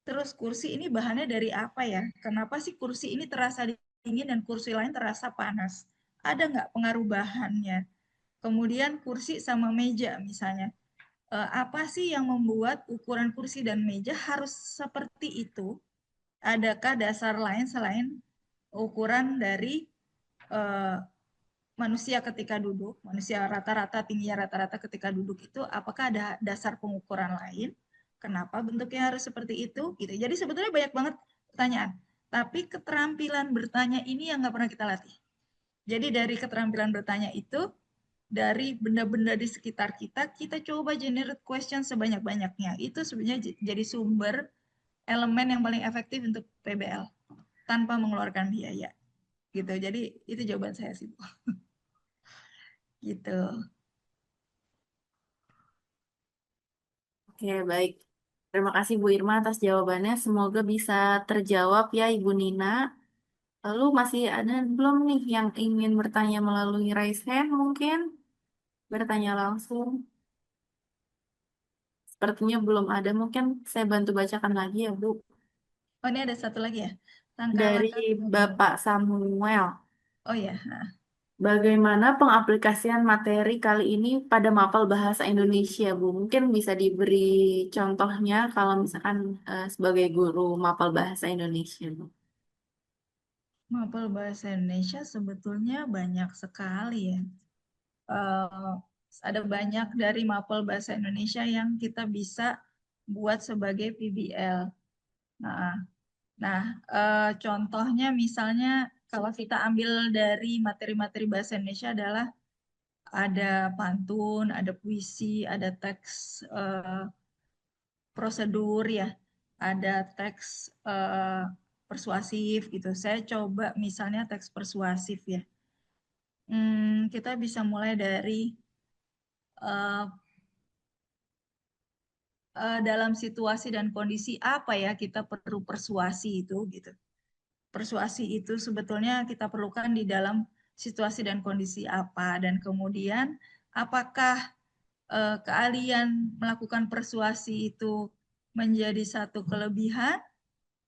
S4: Terus kursi ini bahannya dari apa ya? Kenapa sih kursi ini terasa dingin dan kursi lain terasa panas? Ada nggak pengaruh bahannya? Kemudian kursi sama meja misalnya. Apa sih yang membuat ukuran kursi dan meja harus seperti itu? Adakah dasar lain selain ukuran dari eh, manusia ketika duduk, manusia rata-rata tingginya rata-rata ketika duduk itu, apakah ada dasar pengukuran lain? Kenapa bentuknya harus seperti itu? Gitu. Jadi sebetulnya banyak banget pertanyaan. Tapi keterampilan bertanya ini yang nggak pernah kita latih. Jadi dari keterampilan bertanya itu, dari benda-benda di sekitar kita, kita coba generate question sebanyak-banyaknya. Itu sebenarnya jadi sumber elemen yang paling efektif untuk PBL tanpa mengeluarkan biaya. Gitu. Jadi itu jawaban saya sih, Bu. Gitu.
S3: Oke, baik. Terima kasih Bu Irma atas jawabannya. Semoga bisa terjawab ya Ibu Nina. Lalu masih ada belum nih yang ingin bertanya melalui raise hand mungkin? bertanya langsung? Sepertinya belum ada. Mungkin saya bantu bacakan lagi ya, Bu.
S4: Oh, ini ada satu lagi ya.
S3: Dari
S4: Langkah-langkah.
S3: Bapak Samuel.
S4: Oh ya.
S3: Bagaimana pengaplikasian materi kali ini pada mapel bahasa Indonesia, Bu? Mungkin bisa diberi contohnya kalau misalkan sebagai guru mapel bahasa Indonesia, Bu.
S4: Mapel bahasa Indonesia sebetulnya banyak sekali ya. Eh, ada banyak dari mapel bahasa Indonesia yang kita bisa buat sebagai PBL. Nah, contohnya misalnya kalau kita ambil dari materi-materi bahasa Indonesia adalah ada pantun, ada puisi, ada teks prosedur ya, ada teks persuasif gitu. Saya coba misalnya teks persuasif ya. Kita bisa mulai dari eh, dalam situasi dan kondisi apa ya kita perlu persuasi itu gitu. Persuasi itu sebetulnya kita perlukan di dalam situasi dan kondisi apa, dan kemudian apakah keahlian melakukan persuasi itu menjadi satu kelebihan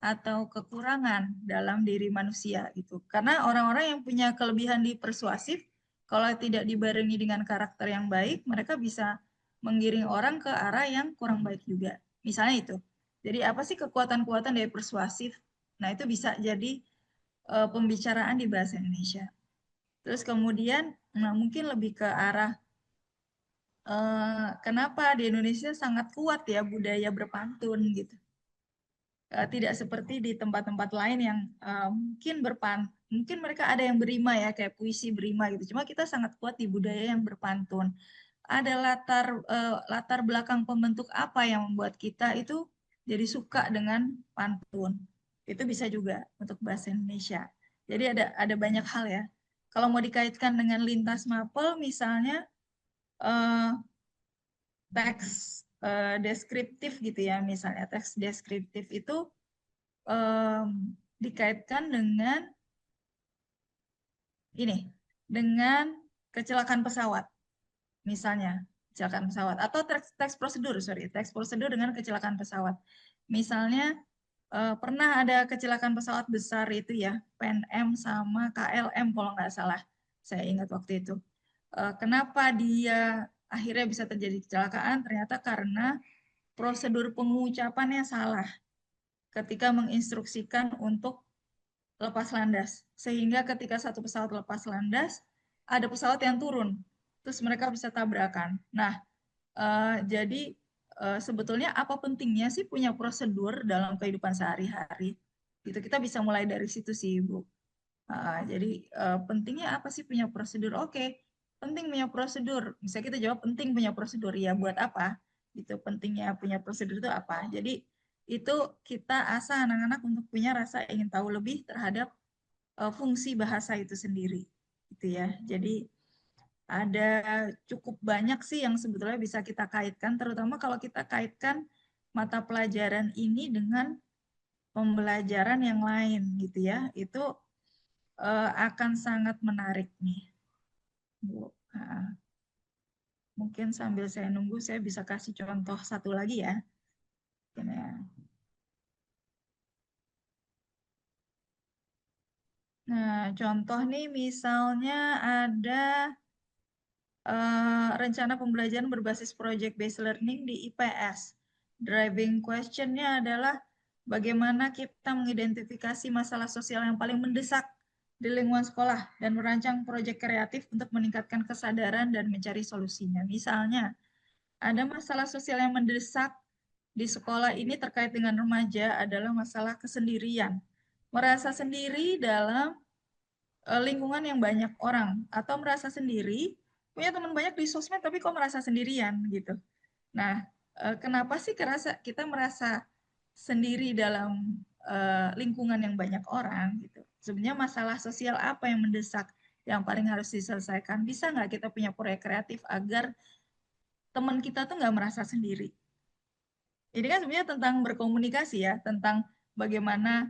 S4: atau kekurangan dalam diri manusia gitu. Karena orang-orang yang punya kelebihan di persuasif, kalau tidak dibarengi dengan karakter yang baik, mereka bisa menggiring orang ke arah yang kurang baik juga. Misalnya itu. Jadi apa sih kekuatan-kekuatan dari persuasif? Nah, itu bisa jadi pembicaraan di bahasa Indonesia. Terus kemudian mungkin lebih ke arah kenapa di Indonesia sangat kuat ya budaya berpantun gitu. Tidak seperti di tempat-tempat lain yang mungkin mereka ada yang berima ya, kayak puisi berima gitu. Cuma kita sangat kuat di budaya yang berpantun. Ada latar belakang pembentuk apa yang membuat kita itu jadi suka dengan pantun. Itu bisa juga untuk bahasa Indonesia. Jadi ada banyak hal ya. Kalau mau dikaitkan dengan lintas mapel, misalnya eh, teks deskriptif gitu ya, misalnya teks deskriptif itu dikaitkan dengan ini, dengan kecelakaan pesawat, misalnya kecelakaan pesawat, atau teks prosedur, teks prosedur dengan kecelakaan pesawat. Misalnya pernah ada kecelakaan pesawat besar itu ya, PNM sama KLM kalau nggak salah, saya ingat waktu itu. Kenapa dia akhirnya bisa terjadi kecelakaan? Ternyata karena prosedur pengucapannya salah ketika menginstruksikan untuk lepas landas. Sehingga ketika satu pesawat lepas landas, ada pesawat yang turun. Terus mereka bisa tabrakan. Nah, jadi sebetulnya apa pentingnya sih punya prosedur dalam kehidupan sehari-hari? Gitu, kita bisa mulai dari situ sih, Bu. Jadi pentingnya apa sih punya prosedur? Oke, penting punya prosedur. Bisa kita jawab penting punya prosedur. Ya buat apa? Gitu, pentingnya punya prosedur itu apa? Jadi itu kita asah anak-anak untuk punya rasa ingin tahu lebih terhadap fungsi bahasa itu sendiri. Gitu ya. Jadi ada cukup banyak sih yang sebetulnya bisa kita kaitkan, terutama kalau kita kaitkan mata pelajaran ini dengan pembelajaran yang lain gitu ya. Itu akan sangat menarik nih, Bu. Mungkin sambil saya nunggu, saya bisa kasih contoh satu lagi ya. Ini ya. Nah, contoh nih misalnya ada rencana pembelajaran berbasis project based learning di IPS. Driving question-nya adalah bagaimana kita mengidentifikasi masalah sosial yang paling mendesak di lingkungan sekolah dan merancang proyek kreatif untuk meningkatkan kesadaran dan mencari solusinya. Misalnya, ada masalah sosial yang mendesak di sekolah ini terkait dengan remaja adalah masalah kesendirian. Merasa sendiri dalam lingkungan yang banyak orang, atau merasa sendiri, punya teman banyak di sosmed tapi kok merasa sendirian gitu. Nah, kenapa sih kita merasa sendiri dalam lingkungan yang banyak orang gitu? Sebenarnya masalah sosial apa yang mendesak yang paling harus diselesaikan? Bisa nggak kita punya proyek kreatif agar teman kita tuh nggak merasa sendiri? Ini kan sebenarnya tentang berkomunikasi ya, tentang bagaimana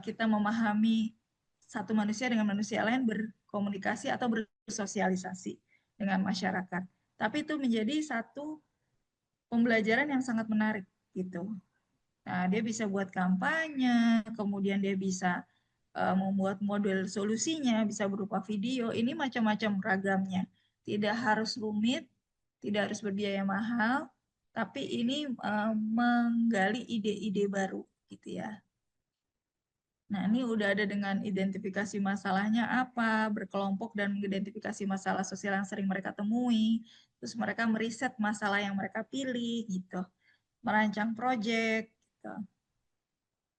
S4: kita memahami satu manusia dengan manusia lain berkomunikasi atau bersosialisasi dengan masyarakat. Tapi itu menjadi satu pembelajaran yang sangat menarik gitu. Nah, dia bisa buat kampanye, kemudian dia bisa membuat model solusinya, bisa berupa video, ini macam-macam ragamnya. Tidak harus rumit, tidak harus berbiaya mahal, tapi ini menggali ide-ide baru gitu ya. Nah, ini udah ada dengan identifikasi masalahnya apa, berkelompok dan mengidentifikasi masalah sosial yang sering mereka temui, terus mereka meriset masalah yang mereka pilih gitu, merancang proyek gitu.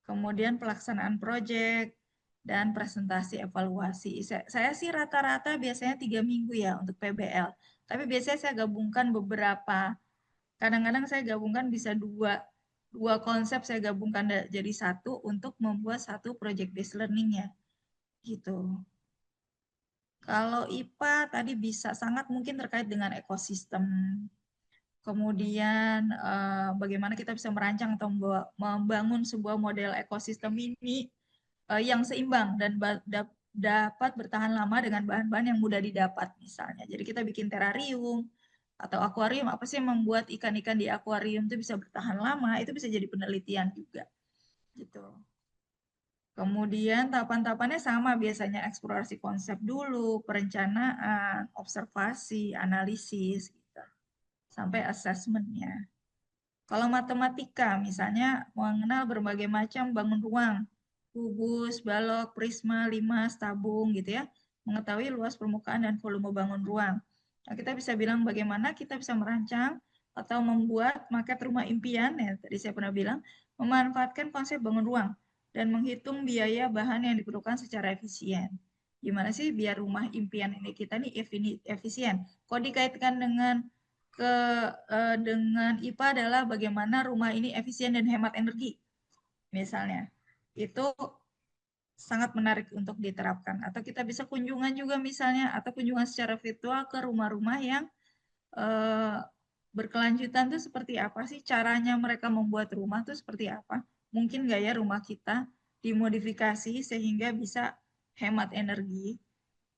S4: Kemudian pelaksanaan proyek dan presentasi evaluasi. Saya sih rata-rata biasanya 3 minggu ya untuk PBL. Tapi biasanya saya gabungkan beberapa. Kadang-kadang saya gabungkan bisa dua konsep saya gabungkan jadi satu untuk membuat satu project based learning-nya. Gitu. Kalau IPA tadi bisa sangat mungkin terkait dengan ekosistem. Kemudian bagaimana kita bisa merancang atau membangun sebuah model ekosistem ini yang seimbang dan dapat bertahan lama dengan bahan-bahan yang mudah didapat misalnya. Jadi kita bikin terarium atau akuarium, apa sih yang membuat ikan-ikan di akuarium itu bisa bertahan lama, itu bisa jadi penelitian juga. Gitu. Kemudian tahapan-tahapannya sama biasanya eksplorasi konsep dulu, perencanaan, observasi, analisis, gitu. Sampai assessment-nya. Kalau matematika, misalnya mengenal berbagai macam bangun ruang, kubus, balok, prisma, limas, tabung gitu ya, mengetahui luas permukaan dan volume bangun ruang. Nah, kita bisa bilang bagaimana kita bisa merancang atau membuat maket rumah impian, ya tadi saya pernah bilang, memanfaatkan konsep bangun ruang dan menghitung biaya bahan yang diperlukan secara efisien. Gimana sih biar rumah impian ini kita nih efisien? Kok dikaitkan dengan dengan IPA adalah bagaimana rumah ini efisien dan hemat energi. Misalnya, itu sangat menarik untuk diterapkan. Atau kita bisa kunjungan juga misalnya, atau kunjungan secara virtual ke rumah-rumah yang berkelanjutan itu seperti apa sih? Caranya mereka membuat rumah itu seperti apa? Mungkin nggak ya rumah kita dimodifikasi sehingga bisa hemat energi.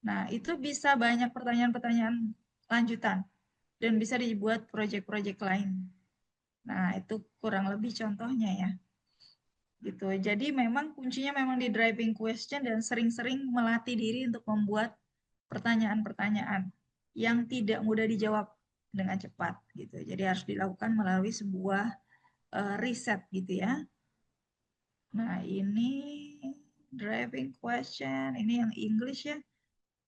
S4: Nah, itu bisa banyak pertanyaan-pertanyaan lanjutan dan bisa dibuat proyek-proyek lain. Nah, itu kurang lebih contohnya ya. Gitu. Jadi memang kuncinya memang di driving question dan sering-sering melatih diri untuk membuat pertanyaan-pertanyaan yang tidak mudah dijawab dengan cepat gitu. Jadi harus dilakukan melalui sebuah riset gitu ya. Nah, ini driving question, ini yang English ya.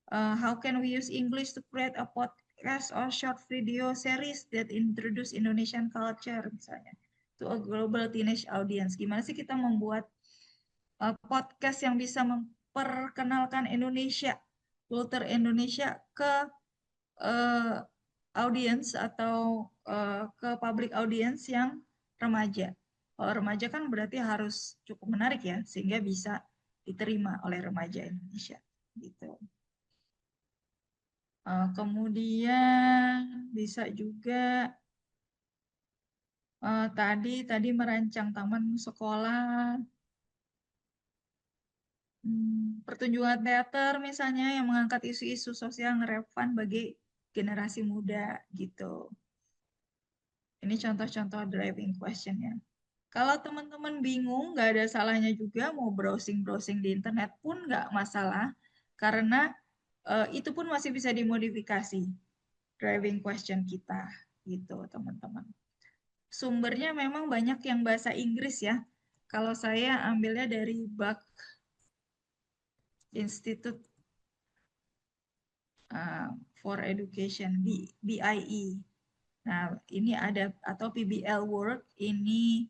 S4: How can we use English to create a podcast or short video series that introduce Indonesian culture misalnya to a global teenage audience? Gimana sih kita membuat podcast yang bisa memperkenalkan Indonesia, kultur Indonesia ke audience atau ke public audience yang remaja. Kalau remaja kan berarti harus cukup menarik ya, sehingga bisa diterima oleh remaja Indonesia. Gitu. Kemudian bisa juga tadi merancang taman sekolah, pertunjukan teater misalnya yang mengangkat isu-isu sosial yang relevan bagi generasi muda gitu. Ini contoh-contoh driving question-nya. Kalau teman-teman bingung, nggak ada salahnya juga mau browsing-browsing di internet pun nggak masalah, karena itu pun masih bisa dimodifikasi driving question kita gitu teman-teman. Sumbernya memang banyak yang bahasa Inggris ya. Kalau saya ambilnya dari Buck Institute for Education, BIE. Nah, ini ada atau PBL Work, ini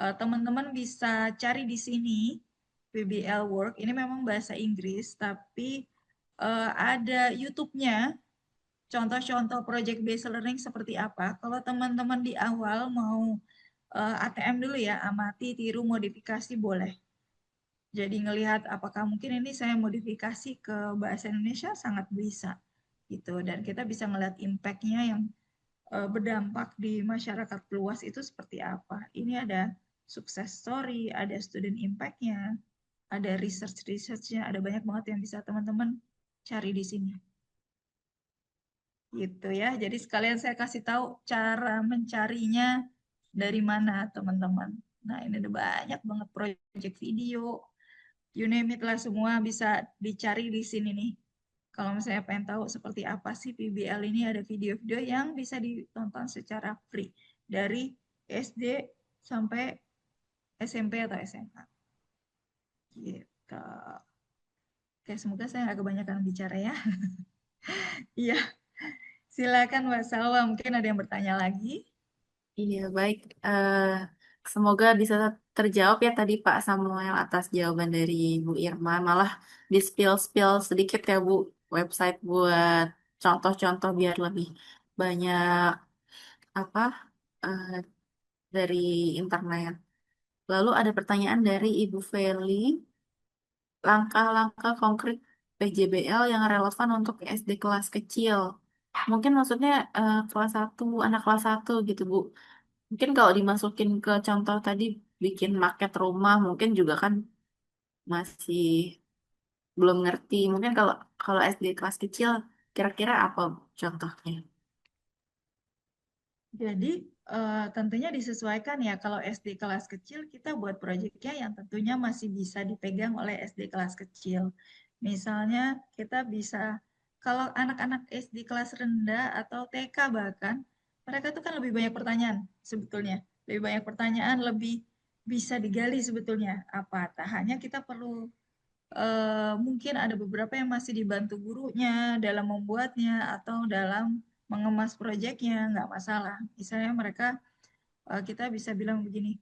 S4: teman-teman bisa cari di sini PBL Work. Ini memang bahasa Inggris, tapi ada YouTube-nya contoh-contoh project based learning seperti apa. Kalau teman-teman di awal mau ATM dulu ya, amati, tiru, modifikasi boleh. Jadi ngelihat apakah mungkin ini saya modifikasi ke bahasa Indonesia sangat bisa gitu. Dan kita bisa ngelihat impact-nya yang berdampak di masyarakat luas itu seperti apa. Ini ada success story, ada student impact-nya, ada research-nya, ada banyak banget yang bisa teman-teman cari di sini. gitu ya. Jadi sekalian saya kasih tahu cara mencarinya dari mana teman-teman. Nah ini ada banyak banget project video, you name it lah semua bisa dicari di sini nih. Kalau misalnya pengen tahu seperti apa sih PBL ini, ada video-video yang bisa ditonton secara free dari SD sampai SMP atau SMA. Gitu. Oke, semoga saya nggak kebanyakan bicara ya. Iya, silakan Mbak Salwa, mungkin ada yang bertanya lagi.
S3: Iya, baik. Semoga bisa terjawab ya tadi Pak Samuel atas jawaban dari Bu Irma. Malah di-spill sedikit ya Bu, website buat contoh-contoh biar lebih banyak apa eh, dari internet. Lalu ada pertanyaan dari Ibu Feli, langkah-langkah konkret PJBL yang relevan untuk SD kelas kecil. Mungkin maksudnya kelas satu anak kelas satu gitu Bu. Mungkin kalau dimasukin ke contoh tadi bikin market rumah mungkin juga kan masih belum ngerti. Mungkin kalau kalau SD kelas kecil kira-kira apa Bu, contohnya?
S4: Jadi tentunya disesuaikan ya, kalau SD kelas kecil kita buat proyeknya yang tentunya masih bisa dipegang oleh SD kelas kecil. Misalnya kita bisa, kalau anak-anak SD kelas rendah atau TK bahkan, mereka tuh kan lebih banyak pertanyaan sebetulnya. Lebih banyak pertanyaan, lebih bisa digali sebetulnya apa. Tak hanya kita perlu mungkin ada beberapa yang masih dibantu gurunya dalam membuatnya atau dalam mengemas proyeknya, nggak masalah. Misalnya mereka, kita bisa bilang begini,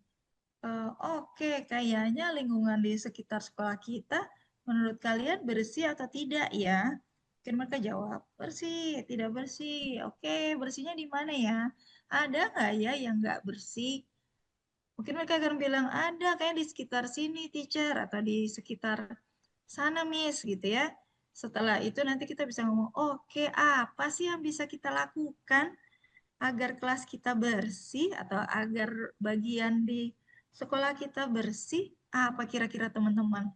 S4: oke, kayaknya lingkungan di sekitar sekolah kita menurut kalian bersih atau tidak ya? Mungkin mereka jawab, bersih, tidak bersih. Oke, bersihnya di mana ya? Ada nggak ya yang nggak bersih? Mungkin mereka akan bilang, ada kayak di sekitar sini, teacher, atau di sekitar sana, Miss, gitu ya. Setelah itu nanti kita bisa ngomong, oke, apa sih yang bisa kita lakukan agar kelas kita bersih atau agar bagian di sekolah kita bersih? Apa kira-kira teman-teman?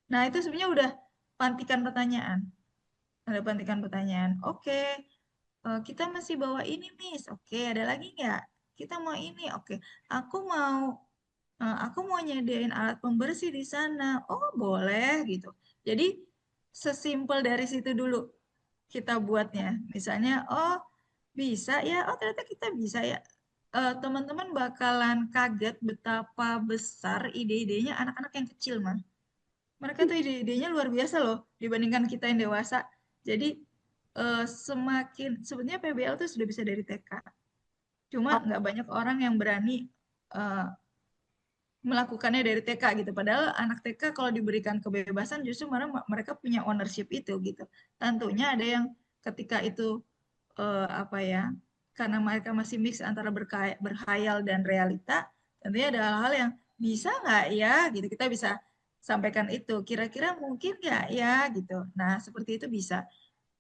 S4: Nah, itu sebenarnya udah pantikan pertanyaan. Ada pantikan pertanyaan. Oke, kita masih bawa ini, Miss. Oke, ada lagi nggak? Kita mau ini. Oke, aku mau aku mau nyediain alat pembersih di sana. Oh, boleh gitu. Jadi sesimpel dari situ dulu kita buatnya. Misalnya, oh bisa ya, oh ternyata kita bisa ya. Teman-teman bakalan kaget betapa besar ide-idenya anak-anak yang kecil, mah. Mereka tuh ide-idenya luar biasa loh dibandingkan kita yang dewasa. Jadi semakin sebenarnya PBL tuh sudah bisa dari TK. Cuma
S3: Oh,
S4: nggak banyak orang yang berani eh, melakukannya dari TK gitu. Padahal anak TK kalau diberikan kebebasan justru mereka punya ownership itu gitu. Tentunya ada yang ketika itu apa ya, karena mereka masih mix antara berkhayal dan realita, tentunya ada hal-hal yang bisa nggak ya gitu. Kita bisa sampaikan itu. Kira-kira mungkin nggak ya gitu. Nah seperti itu bisa.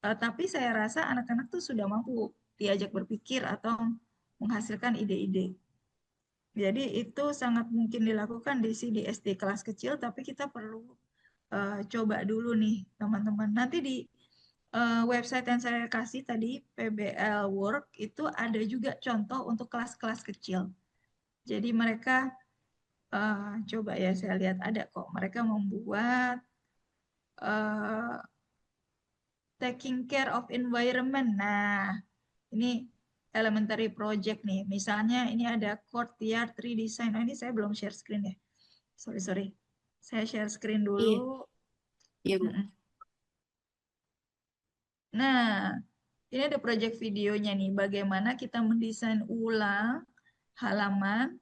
S4: Tapi saya rasa anak-anak tuh sudah mampu diajak berpikir atau menghasilkan ide-ide. Jadi itu sangat mungkin dilakukan di SD kelas kecil, tapi kita perlu coba dulu nih teman-teman. Nanti di website yang saya kasih tadi, PBL Work, itu ada juga contoh untuk kelas-kelas kecil. Jadi mereka, coba ya saya lihat ada kok, mereka membuat uh, taking care of environment. Nah, ini elementary project nih. Misalnya ini ada courtyard redesign. Nah, ini saya belum share screen ya. Sorry, sorry. Saya share screen
S3: iya,
S4: dulu.
S3: iya Bu.
S4: Mm-mm. Nah, ini ada project videonya nih. Bagaimana kita mendesain ulang halaman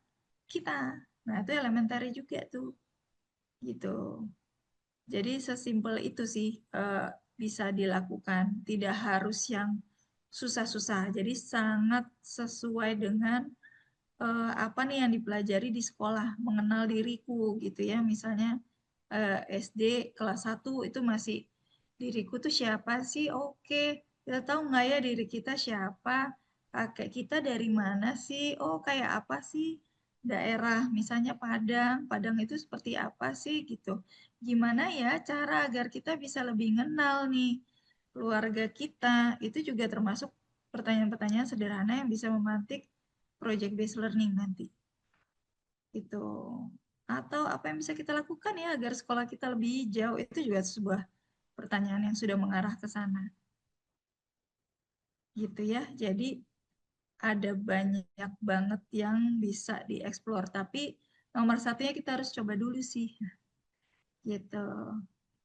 S4: kita. Nah, itu elementary juga tuh. Gitu. Jadi sesimpel itu sih bisa dilakukan. Tidak harus yang susah-susah. Jadi sangat sesuai dengan apa nih yang dipelajari di sekolah, mengenal diriku gitu ya. Misalnya SD kelas 1 itu masih diriku tuh siapa sih? Oke, kita tahu nggak ya diri kita siapa? Kakek kita dari mana sih? Oh, kayak apa sih? Daerah misalnya Padang. Padang itu seperti apa sih gitu. Gimana ya cara agar kita bisa lebih kenal nih keluarga kita? Itu juga termasuk pertanyaan-pertanyaan sederhana yang bisa memantik project based learning nanti. Itu. Atau apa yang bisa kita lakukan ya agar sekolah kita lebih hijau, itu juga sebuah pertanyaan yang sudah mengarah ke sana. Gitu ya. Jadi ada banyak banget yang bisa dieksplor, tapi nomor satunya kita harus coba dulu sih. Gitu.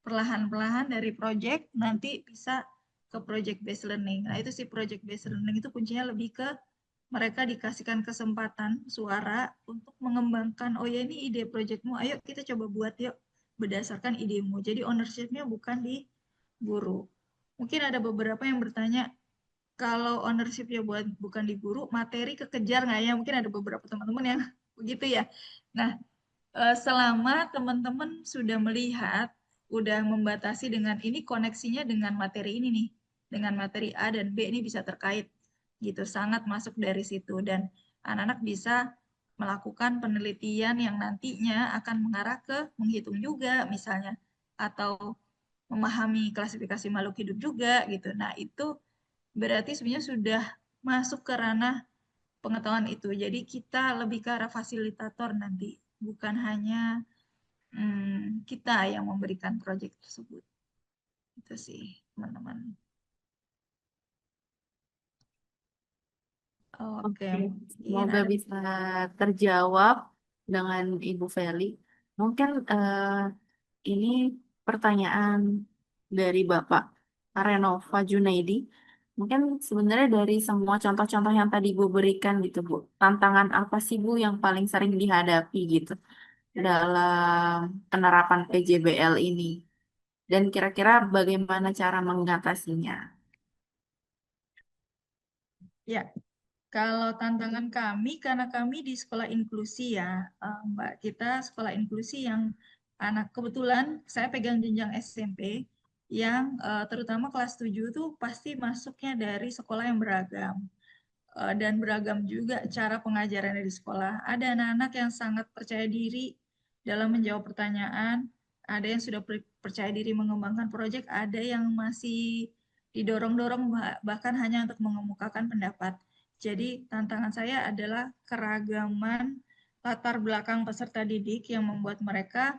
S4: Perlahan-perlahan dari project nanti bisa ke project based learning. Nah, itu sih project based learning itu kuncinya lebih ke mereka dikasihkan kesempatan suara untuk mengembangkan, oh ya ini ide projectmu, ayo kita coba buat yuk berdasarkan idemu. Jadi ownership-nya bukan di guru. Mungkin ada beberapa yang bertanya, kalau ownership-nya bukan di guru, materi kekejar nggak ya? Mungkin ada beberapa teman-teman yang begitu ya. Nah, selama teman-teman sudah melihat, udah membatasi dengan ini koneksinya dengan materi ini nih, dengan materi A dan B ini bisa terkait gitu, sangat masuk dari situ dan anak-anak bisa melakukan penelitian yang nantinya akan mengarah ke menghitung juga misalnya atau memahami klasifikasi makhluk hidup juga gitu. Nah, itu berarti sebenarnya sudah masuk ke ranah pengetahuan itu. Jadi kita lebih ke arah fasilitator nanti, bukan hanya kita yang memberikan proyek tersebut. Itu sih, teman-teman. Oke,
S3: Oke,
S4: mungkin
S3: semoga
S4: ada.
S3: bisa terjawab dengan Ibu Feli. Mungkin ini pertanyaan dari Bapak Renova Junaidi. Mungkin sebenarnya dari semua contoh-contoh yang tadi Bu berikan gitu Bu, tantangan apa sih Bu yang paling sering dihadapi gitu dalam penerapan PJBL ini? Dan kira-kira bagaimana cara mengatasinya?
S4: Ya, kalau tantangan kami, karena kami di sekolah inklusi ya, Mbak, kita sekolah inklusi yang anak, kebetulan saya pegang jenjang SMP, yang terutama kelas 7 tuh pasti masuknya dari sekolah yang beragam. Dan beragam juga cara pengajarannya di sekolah. Ada anak-anak yang sangat percaya diri dalam menjawab pertanyaan, ada yang sudah percaya diri mengembangkan proyek, ada yang masih didorong-dorong bahkan hanya untuk mengemukakan pendapat. Jadi tantangan saya adalah keragaman latar belakang peserta didik yang membuat mereka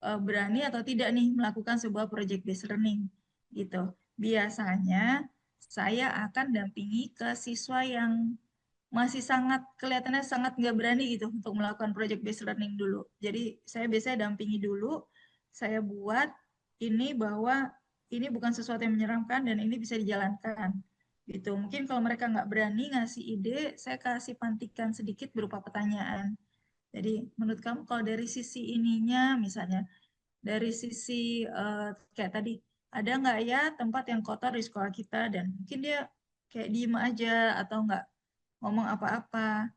S4: berani atau tidak nih melakukan sebuah project based learning gitu. Biasanya saya akan dampingi ke siswa yang masih sangat kelihatannya sangat nggak berani gitu untuk melakukan project based learning dulu. Jadi saya biasanya dampingi dulu, saya buat ini bahwa ini bukan sesuatu yang menyeramkan dan ini bisa dijalankan gitu. Mungkin kalau mereka nggak berani ngasih ide, saya kasih pantikan sedikit berupa pertanyaan. Jadi menurut kamu kalau dari sisi ininya misalnya dari sisi kayak tadi ada nggak ya tempat yang kotor di sekolah kita dan mungkin dia kayak diem aja atau nggak ngomong apa-apa.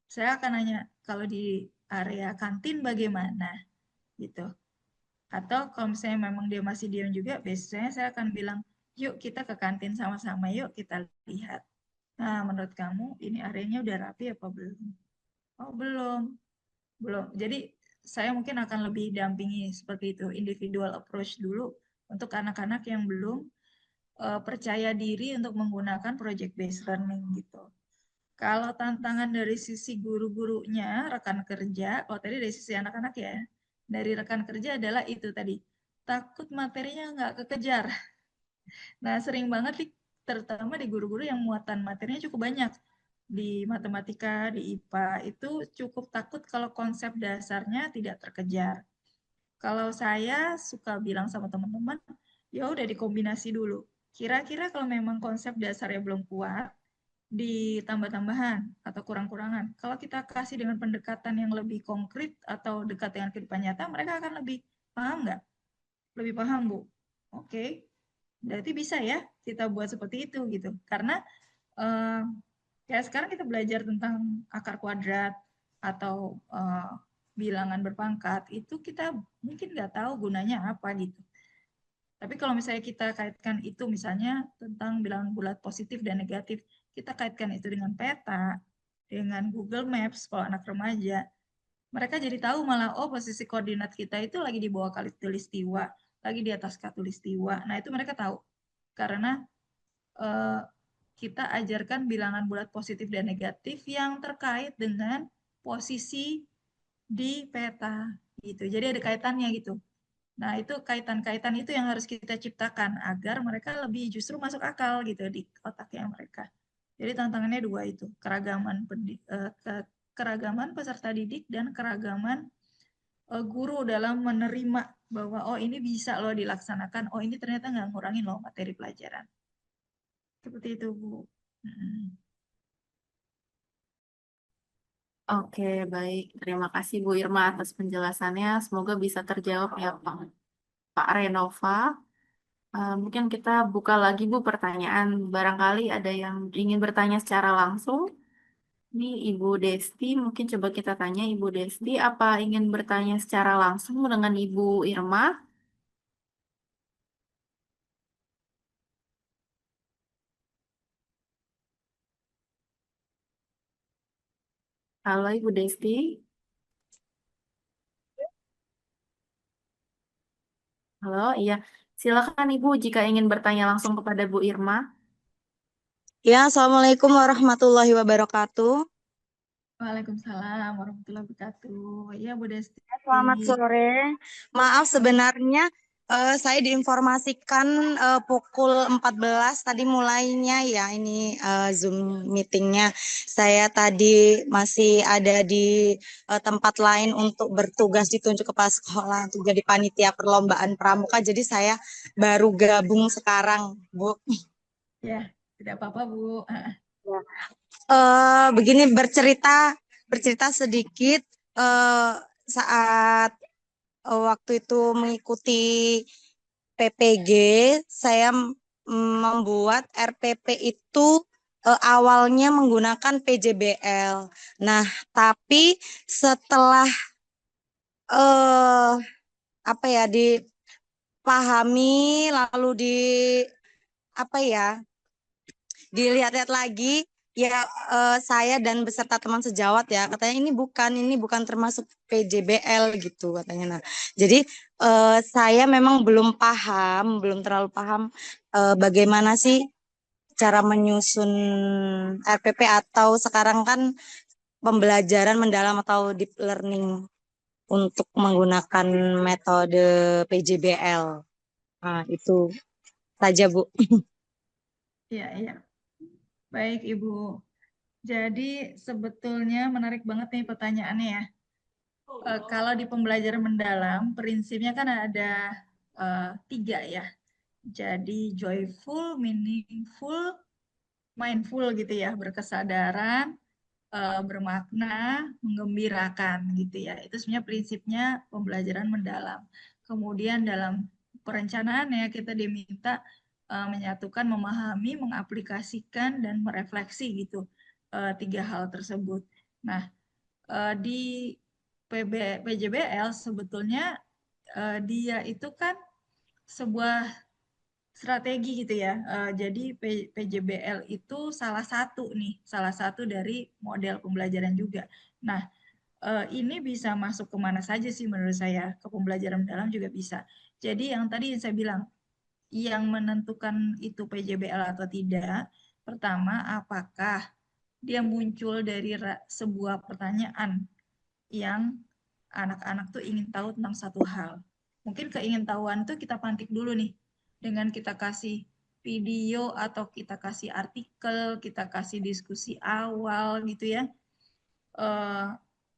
S4: Saya akan nanya kalau di area kantin bagaimana gitu. Atau kalau misalnya memang dia masih diam juga, biasanya saya akan bilang, yuk kita ke kantin sama-sama, yuk kita lihat. Nah, menurut kamu ini areanya udah rapi apa belum? Oh, belum. Belum. Jadi saya mungkin akan lebih dampingi seperti itu, individual approach dulu untuk anak-anak yang belum percaya diri untuk menggunakan project based learning gitu. Kalau tantangan dari sisi guru-gurunya, rekan kerja, kalau tadi dari sisi anak-anak ya, dari rekan kerja adalah itu tadi, takut materinya nggak kekejar. Nah, sering banget nih, terutama di guru-guru yang muatan materinya cukup banyak. Di matematika, di IPA, itu cukup takut kalau konsep dasarnya tidak terkejar. Kalau saya suka bilang sama teman-teman, ya udah dikombinasi dulu. Kira-kira kalau memang konsep dasarnya belum kuat, ditambah-tambahan atau kurang-kurangan. Kalau kita kasih dengan pendekatan yang lebih konkret atau dekat dengan kehidupan nyata, mereka akan lebih paham nggak? Lebih paham, Bu. Oke, berarti bisa ya kita buat seperti itu gitu. Karena eh, kayak sekarang kita belajar tentang akar kuadrat atau bilangan berpangkat, itu kita mungkin nggak tahu gunanya apa gitu. Tapi kalau misalnya kita kaitkan itu misalnya tentang bilangan bulat positif dan negatif, kita kaitkan itu dengan peta, dengan Google Maps kalau anak remaja, mereka jadi tahu malah oh posisi koordinat kita itu lagi di bawah khatulistiwa, lagi di atas khatulistiwa. Nah, itu mereka tahu. Karena eh, kita ajarkan bilangan bulat positif dan negatif yang terkait dengan posisi di peta gitu. Jadi ada kaitannya gitu. Nah, itu kaitan-kaitan itu yang harus kita ciptakan agar mereka lebih justru masuk akal gitu di otaknya mereka. Jadi tantangannya dua itu, keragaman peserta didik dan keragaman guru dalam menerima bahwa oh ini bisa loh dilaksanakan, oh ini ternyata nggak ngurangin loh materi pelajaran. Seperti itu, Bu.
S3: Oke, baik. Terima kasih Bu Irma atas penjelasannya. Semoga bisa terjawab ya Pak Renova. Mungkin kita buka lagi Bu pertanyaan. Barangkali ada yang ingin bertanya secara langsung. Ini Ibu Desti, mungkin coba kita tanya Ibu Desti, apa ingin bertanya secara langsung dengan Ibu Irma? Halo Ibu Desti. Halo, iya. Silakan Ibu jika ingin bertanya langsung kepada Bu Irma.
S5: Ya, Assalamualaikum warahmatullahi wabarakatuh.
S4: Waalaikumsalam warahmatullahi wabarakatuh. Iya, Bu Desti.
S5: Selamat sore. Maaf sebenarnya saya diinformasikan pukul 14 tadi mulainya ya ini Zoom meetingnya. Saya tadi masih ada di tempat lain untuk bertugas ditunjuk kepala sekolah untuk jadi panitia perlombaan pramuka. Jadi saya baru gabung sekarang, Bu.
S4: Ya, tidak apa-apa, Bu.
S5: Begini bercerita sedikit saat waktu itu mengikuti PPG, saya membuat RPP itu awalnya menggunakan PJBL. Nah, tapi setelah eh apa ya dipahami lalu apa ya dilihat-lihat lagi ya saya dan beserta teman sejawat ya katanya ini bukan termasuk PJBL gitu katanya. Nah, jadi saya memang belum terlalu paham bagaimana sih cara menyusun RPP atau sekarang kan pembelajaran mendalam atau deep learning untuk menggunakan metode PJBL. Nah, itu saja, Bu.
S4: Iya, iya. Baik, Ibu. Jadi sebetulnya menarik banget nih pertanyaannya ya. Kalau di pembelajaran mendalam, prinsipnya kan ada 3 ya. Jadi joyful, meaningful, mindful gitu ya, berkesadaran, bermakna, menggembirakan gitu ya. Itu sebenarnya prinsipnya pembelajaran mendalam. Kemudian dalam perencanaannya kita diminta menyatukan, memahami, mengaplikasikan, dan merefleksi gitu 3 hal tersebut. Nah, di PJBL sebetulnya dia itu kan sebuah strategi gitu ya. Jadi PJBL itu salah satu dari model pembelajaran juga. Nah, ini bisa masuk kemana saja sih menurut saya, ke pembelajaran mendalam juga bisa. Jadi yang tadi saya bilang, yang menentukan itu PJBL atau tidak, pertama apakah dia muncul dari sebuah pertanyaan yang anak-anak tuh ingin tahu tentang satu hal. Mungkin keingintahuan tuh kita pantik dulu nih, dengan kita kasih video atau kita kasih artikel, kita kasih diskusi awal gitu ya,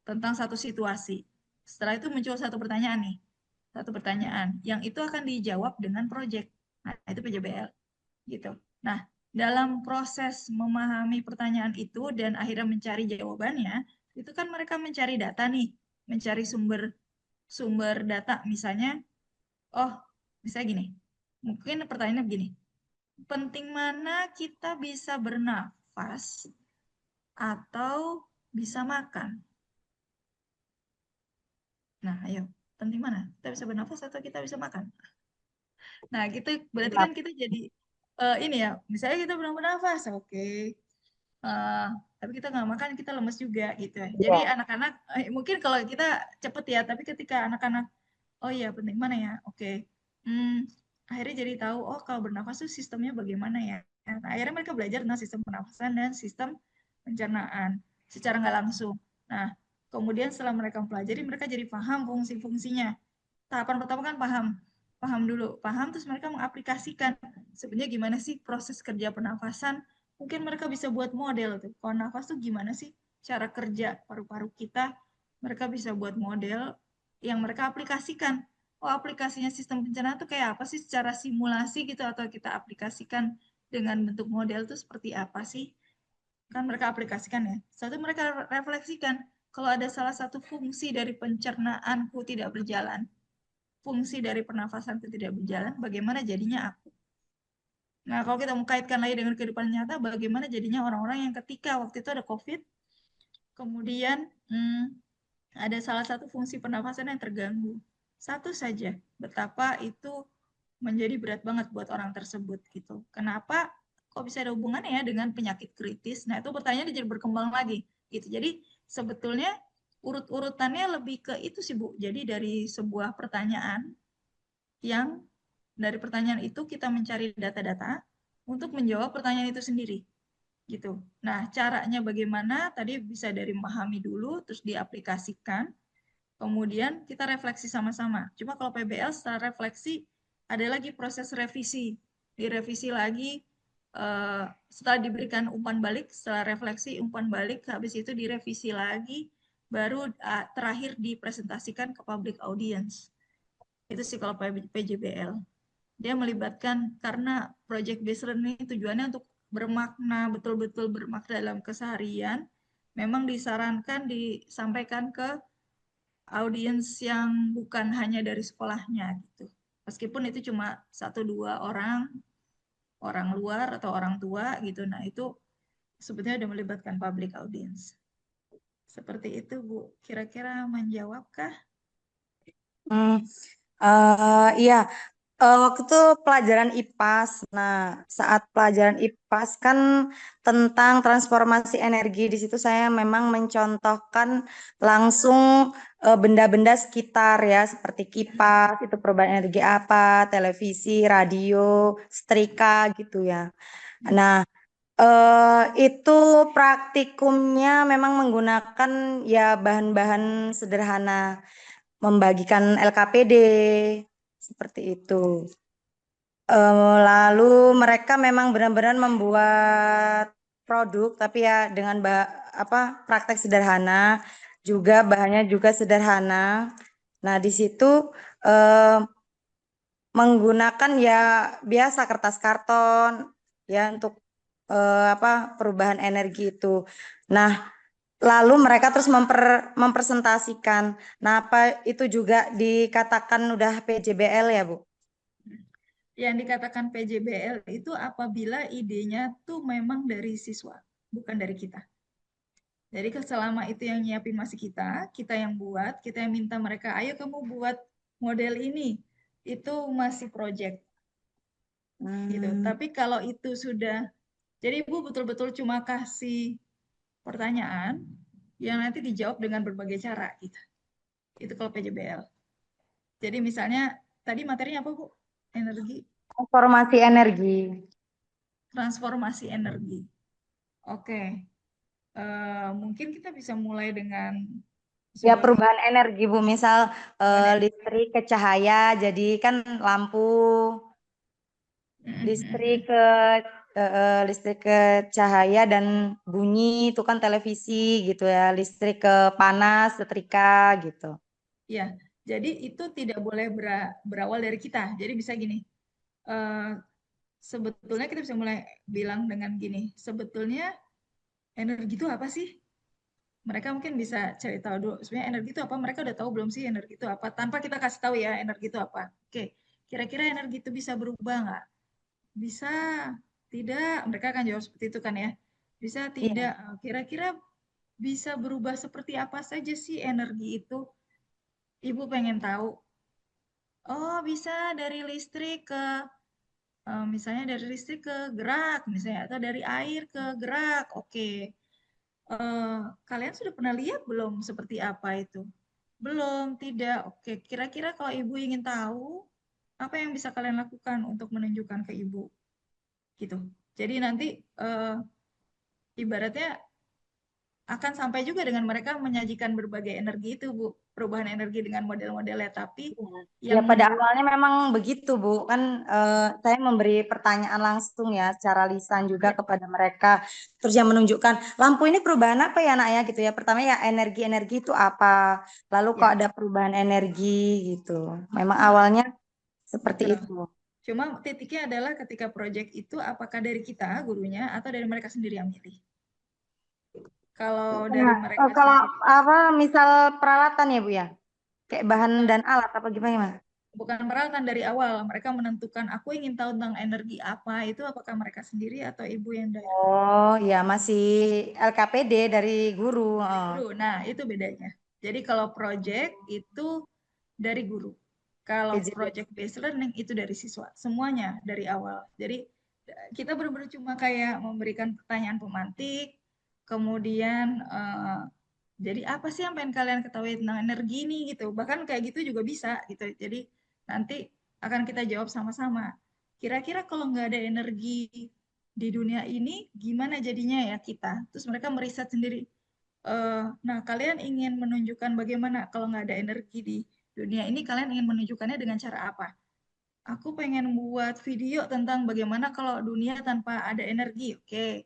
S4: tentang satu situasi. Setelah itu muncul satu pertanyaan yang itu akan dijawab dengan proyek. Nah, itu PJBL gitu. Nah, dalam proses memahami pertanyaan itu dan akhirnya mencari jawabannya, itu kan mereka mencari data nih, mencari sumber data. Misalnya, oh, misalnya gini, mungkin pertanyaannya begini, penting mana kita bisa bernafas atau bisa makan? Nah, ayo, penting mana? Kita bisa bernafas atau kita bisa makan? Nah, gitu berarti kan kita jadi ini ya, misalnya kita belum bernafas, oke. Tapi kita nggak makan, kita lemes juga gitu. Jadi anak-anak, mungkin kalau kita cepet ya, tapi ketika anak-anak, oh iya penting mana ya, oke. Akhirnya jadi tahu, oh kalau bernafas tuh sistemnya bagaimana ya. Nah, akhirnya mereka belajar tentang sistem pernafasan dan sistem pencernaan secara nggak langsung. Nah, kemudian setelah mereka mempelajari, mereka jadi paham fungsi-fungsinya. Tahapan pertama kan paham dulu, paham terus mereka mengaplikasikan sebenarnya gimana sih proses kerja pernafasan. Mungkin mereka bisa buat model tuh. Kalau nafas tuh gimana sih cara kerja paru-paru kita? Mereka bisa buat model yang mereka aplikasikan. Oh, aplikasinya sistem pencernaan tuh kayak apa sih secara simulasi gitu, atau kita aplikasikan dengan bentuk model tuh seperti apa sih? Kan mereka aplikasikan ya. Satu, mereka refleksikan kalau ada salah satu fungsi dari pencernaanku tidak berjalan, fungsi dari pernafasanku tidak berjalan, bagaimana jadinya aku? Nah, kalau kita mau kaitkan lagi dengan kehidupan nyata, bagaimana jadinya orang-orang yang ketika waktu itu ada COVID, kemudian ada salah satu fungsi pernafasan yang terganggu. Satu saja, betapa itu menjadi berat banget buat orang tersebut gitu. Kenapa kok bisa ada hubungannya ya dengan penyakit kritis? Nah, itu pertanyaan jadi berkembang lagi gitu. Jadi sebetulnya urut-urutannya lebih ke itu sih Bu. Jadi dari sebuah pertanyaan, yang dari pertanyaan itu kita mencari data-data untuk menjawab pertanyaan itu sendiri gitu. Nah, caranya bagaimana? Tadi bisa dari memahami dulu terus diaplikasikan. Kemudian kita refleksi sama-sama. Cuma kalau PBL setelah refleksi ada lagi proses revisi. Direvisi lagi setelah diberikan umpan balik, setelah refleksi umpan balik, habis itu direvisi lagi, baru terakhir dipresentasikan ke public audience. Itu sih kalau PJBL. Dia melibatkan, karena project based learning tujuannya untuk bermakna, betul-betul bermakna dalam keseharian, memang disarankan disampaikan ke audiens yang bukan hanya dari sekolahnya gitu. Meskipun itu cuma 1-2 orang luar atau orang tua gitu. Nah, itu sebetulnya udah melibatkan public audience. Seperti itu, Bu. Kira-kira menjawabkah?
S5: Iya, waktu itu pelajaran IPAS. Nah, saat pelajaran IPAS kan tentang transformasi energi. Di situ saya memang mencontohkan langsung benda-benda sekitar ya, seperti kipas, itu perubahan energi apa, televisi, radio, setrika gitu ya. Nah, itu praktikumnya memang menggunakan ya bahan-bahan sederhana, membagikan LKPD seperti itu. Lalu mereka memang benar-benar membuat produk, tapi ya dengan praktek sederhana, juga bahannya juga sederhana. Nah, di situ eh, menggunakan ya biasa kertas karton ya untuk perubahan energi itu. Nah, lalu mereka terus mempresentasikan. Nah, apa itu juga dikatakan udah PJBL ya, Bu?
S4: Yang dikatakan PJBL itu apabila idenya tuh memang dari siswa, bukan dari kita. Jadi selama itu yang nyiapin masih kita yang buat, kita yang minta mereka, ayo kamu buat model ini, itu masih project. Gitu. Tapi kalau itu sudah, jadi Ibu betul-betul cuma kasih pertanyaan yang nanti dijawab dengan berbagai cara gitu. Itu kalau PJBL. Jadi misalnya tadi materinya apa Bu? Energi.
S5: Transformasi energi.
S4: Transformasi energi. Oke. Mungkin kita bisa mulai dengan
S5: Ya
S4: sebuah
S5: perubahan energi Bu, misal listrik ke cahaya, jadi kan lampu, listrik ke listrik ke cahaya dan bunyi itu kan televisi gitu ya, listrik ke panas, setrika gitu.
S4: Ya, jadi itu tidak boleh berawal dari kita. Jadi bisa gini, sebetulnya kita bisa mulai bilang dengan gini, sebetulnya energi itu apa sih? Mereka mungkin bisa cari tahu dulu, sebenarnya energi itu apa, mereka udah tahu belum sih energi itu apa, tanpa kita kasih tahu ya energi itu apa. Oke, kira-kira energi itu bisa berubah nggak? Bisa, tidak, mereka akan jawab seperti itu kan ya. Bisa,
S5: Iya.
S4: tidak, kira-kira bisa berubah seperti apa saja sih energi itu? Ibu pengen tahu. Oh, bisa dari listrik ke misalnya dari listrik ke gerak misalnya, atau dari air ke gerak. Oke. Kalian sudah pernah lihat belum seperti apa itu? Belum, tidak. Oke, kira-kira kalau Ibu ingin tahu, apa yang bisa kalian lakukan untuk menunjukkan ke Ibu? Gitu. Jadi nanti ibaratnya akan sampai juga dengan mereka menyajikan berbagai energi itu, Bu. Perubahan energi dengan model-modelnya. Tapi
S5: Ya,
S4: yang
S5: pada
S4: membuat
S5: awalnya memang begitu, Bu. Kan saya memberi pertanyaan langsung ya, secara lisan juga kepada mereka. Terus yang menunjukkan, lampu ini perubahan apa ya, Nak ya, gitu ya. Pertama ya, energi-energi itu apa. Lalu kok
S4: ya,
S5: ada perubahan energi gitu. Memang awalnya seperti
S4: betul.
S5: itu.
S4: Cuma titiknya adalah ketika proyek itu apakah dari kita, gurunya, atau dari mereka sendiri yang milih. Kalau dari
S5: Nah,
S4: mereka
S5: kalau
S4: sendiri,
S5: apa, misal peralatan ya, Bu ya? Kayak bahan
S4: bukan
S5: dan alat apa gimana?
S4: bukan peralatan dari awal. Mereka menentukan, aku ingin tahu tentang energi apa, itu apakah mereka sendiri atau ibu yang direct
S5: Oh, ya masih LKPD dari guru.
S4: dari
S5: Oh.
S4: guru. Nah, itu bedanya. Jadi kalau project itu dari guru. Kalau
S5: PJB.
S4: project based learning itu dari siswa. Semuanya dari awal. Jadi kita benar-benar cuma kayak memberikan pertanyaan pemantik, kemudian jadi apa sih yang pengen kalian ketahui tentang energi ini gitu. Bahkan kayak gitu juga bisa gitu. Jadi nanti akan kita jawab sama-sama. Kira-kira kalau nggak ada energi di dunia ini, gimana jadinya ya kita? Terus mereka meriset sendiri. Nah, kalian ingin menunjukkan bagaimana kalau nggak ada energi di dunia ini, kalian ingin menunjukkannya dengan cara apa? Aku pengen buat video tentang bagaimana kalau dunia tanpa ada energi. Oke.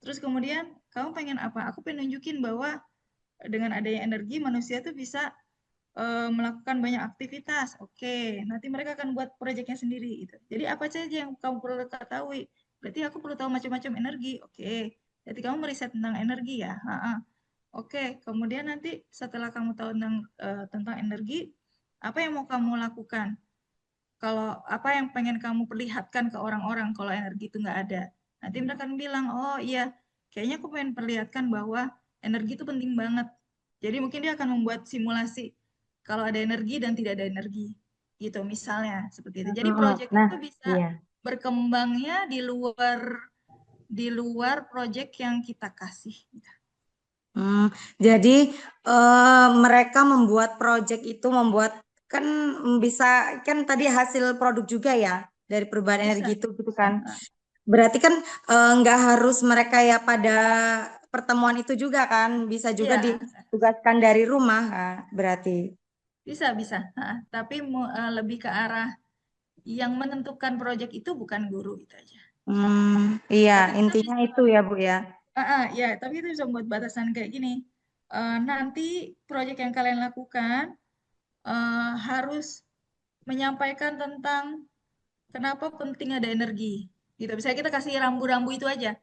S4: Terus kemudian, kamu pengen apa? Aku pengen nunjukin bahwa dengan adanya energi, manusia tuh bisa melakukan banyak aktivitas. Oke, nanti mereka akan buat proyeknya sendiri gitu. Jadi apa saja yang kamu perlu ketahui? Berarti aku perlu tahu macam-macam energi. Oke, jadi kamu meriset tentang energi ya. Ha-ha. Oke, kemudian nanti setelah kamu tahu tentang energi, apa yang mau kamu lakukan? Kalau apa yang pengen kamu perlihatkan ke orang-orang kalau energi itu nggak ada? Nanti mereka akan bilang, oh iya, kayaknya aku pengen perlihatkan bahwa energi itu penting banget. Jadi mungkin dia akan membuat simulasi kalau ada energi dan tidak ada energi, gitu misalnya seperti itu. Jadi proyek
S5: Nah,
S4: itu bisa
S5: iya.
S4: berkembangnya di luar proyek yang kita kasih.
S5: Jadi mereka membuat project itu kan bisa kan tadi hasil produk juga ya dari perubahan
S4: Bisa,
S5: energi itu gitu
S4: bisa.
S5: kan. Berarti kan nggak harus mereka ya pada pertemuan itu juga kan, bisa juga
S4: Iya,
S5: ditugaskan dari rumah Kak, berarti.
S4: bisa, bisa. Tapi lebih ke arah yang menentukan proyek itu bukan guru itu aja.
S5: Iya,
S4: Tapi kita
S5: intinya
S4: bisa,
S5: itu ya Bu ya.
S4: ya, tapi itu bisa membuat batasan kayak gini. Nanti proyek yang kalian lakukan harus menyampaikan tentang kenapa penting ada energi. Gitu. Misalnya kita kasih rambu-rambu itu aja.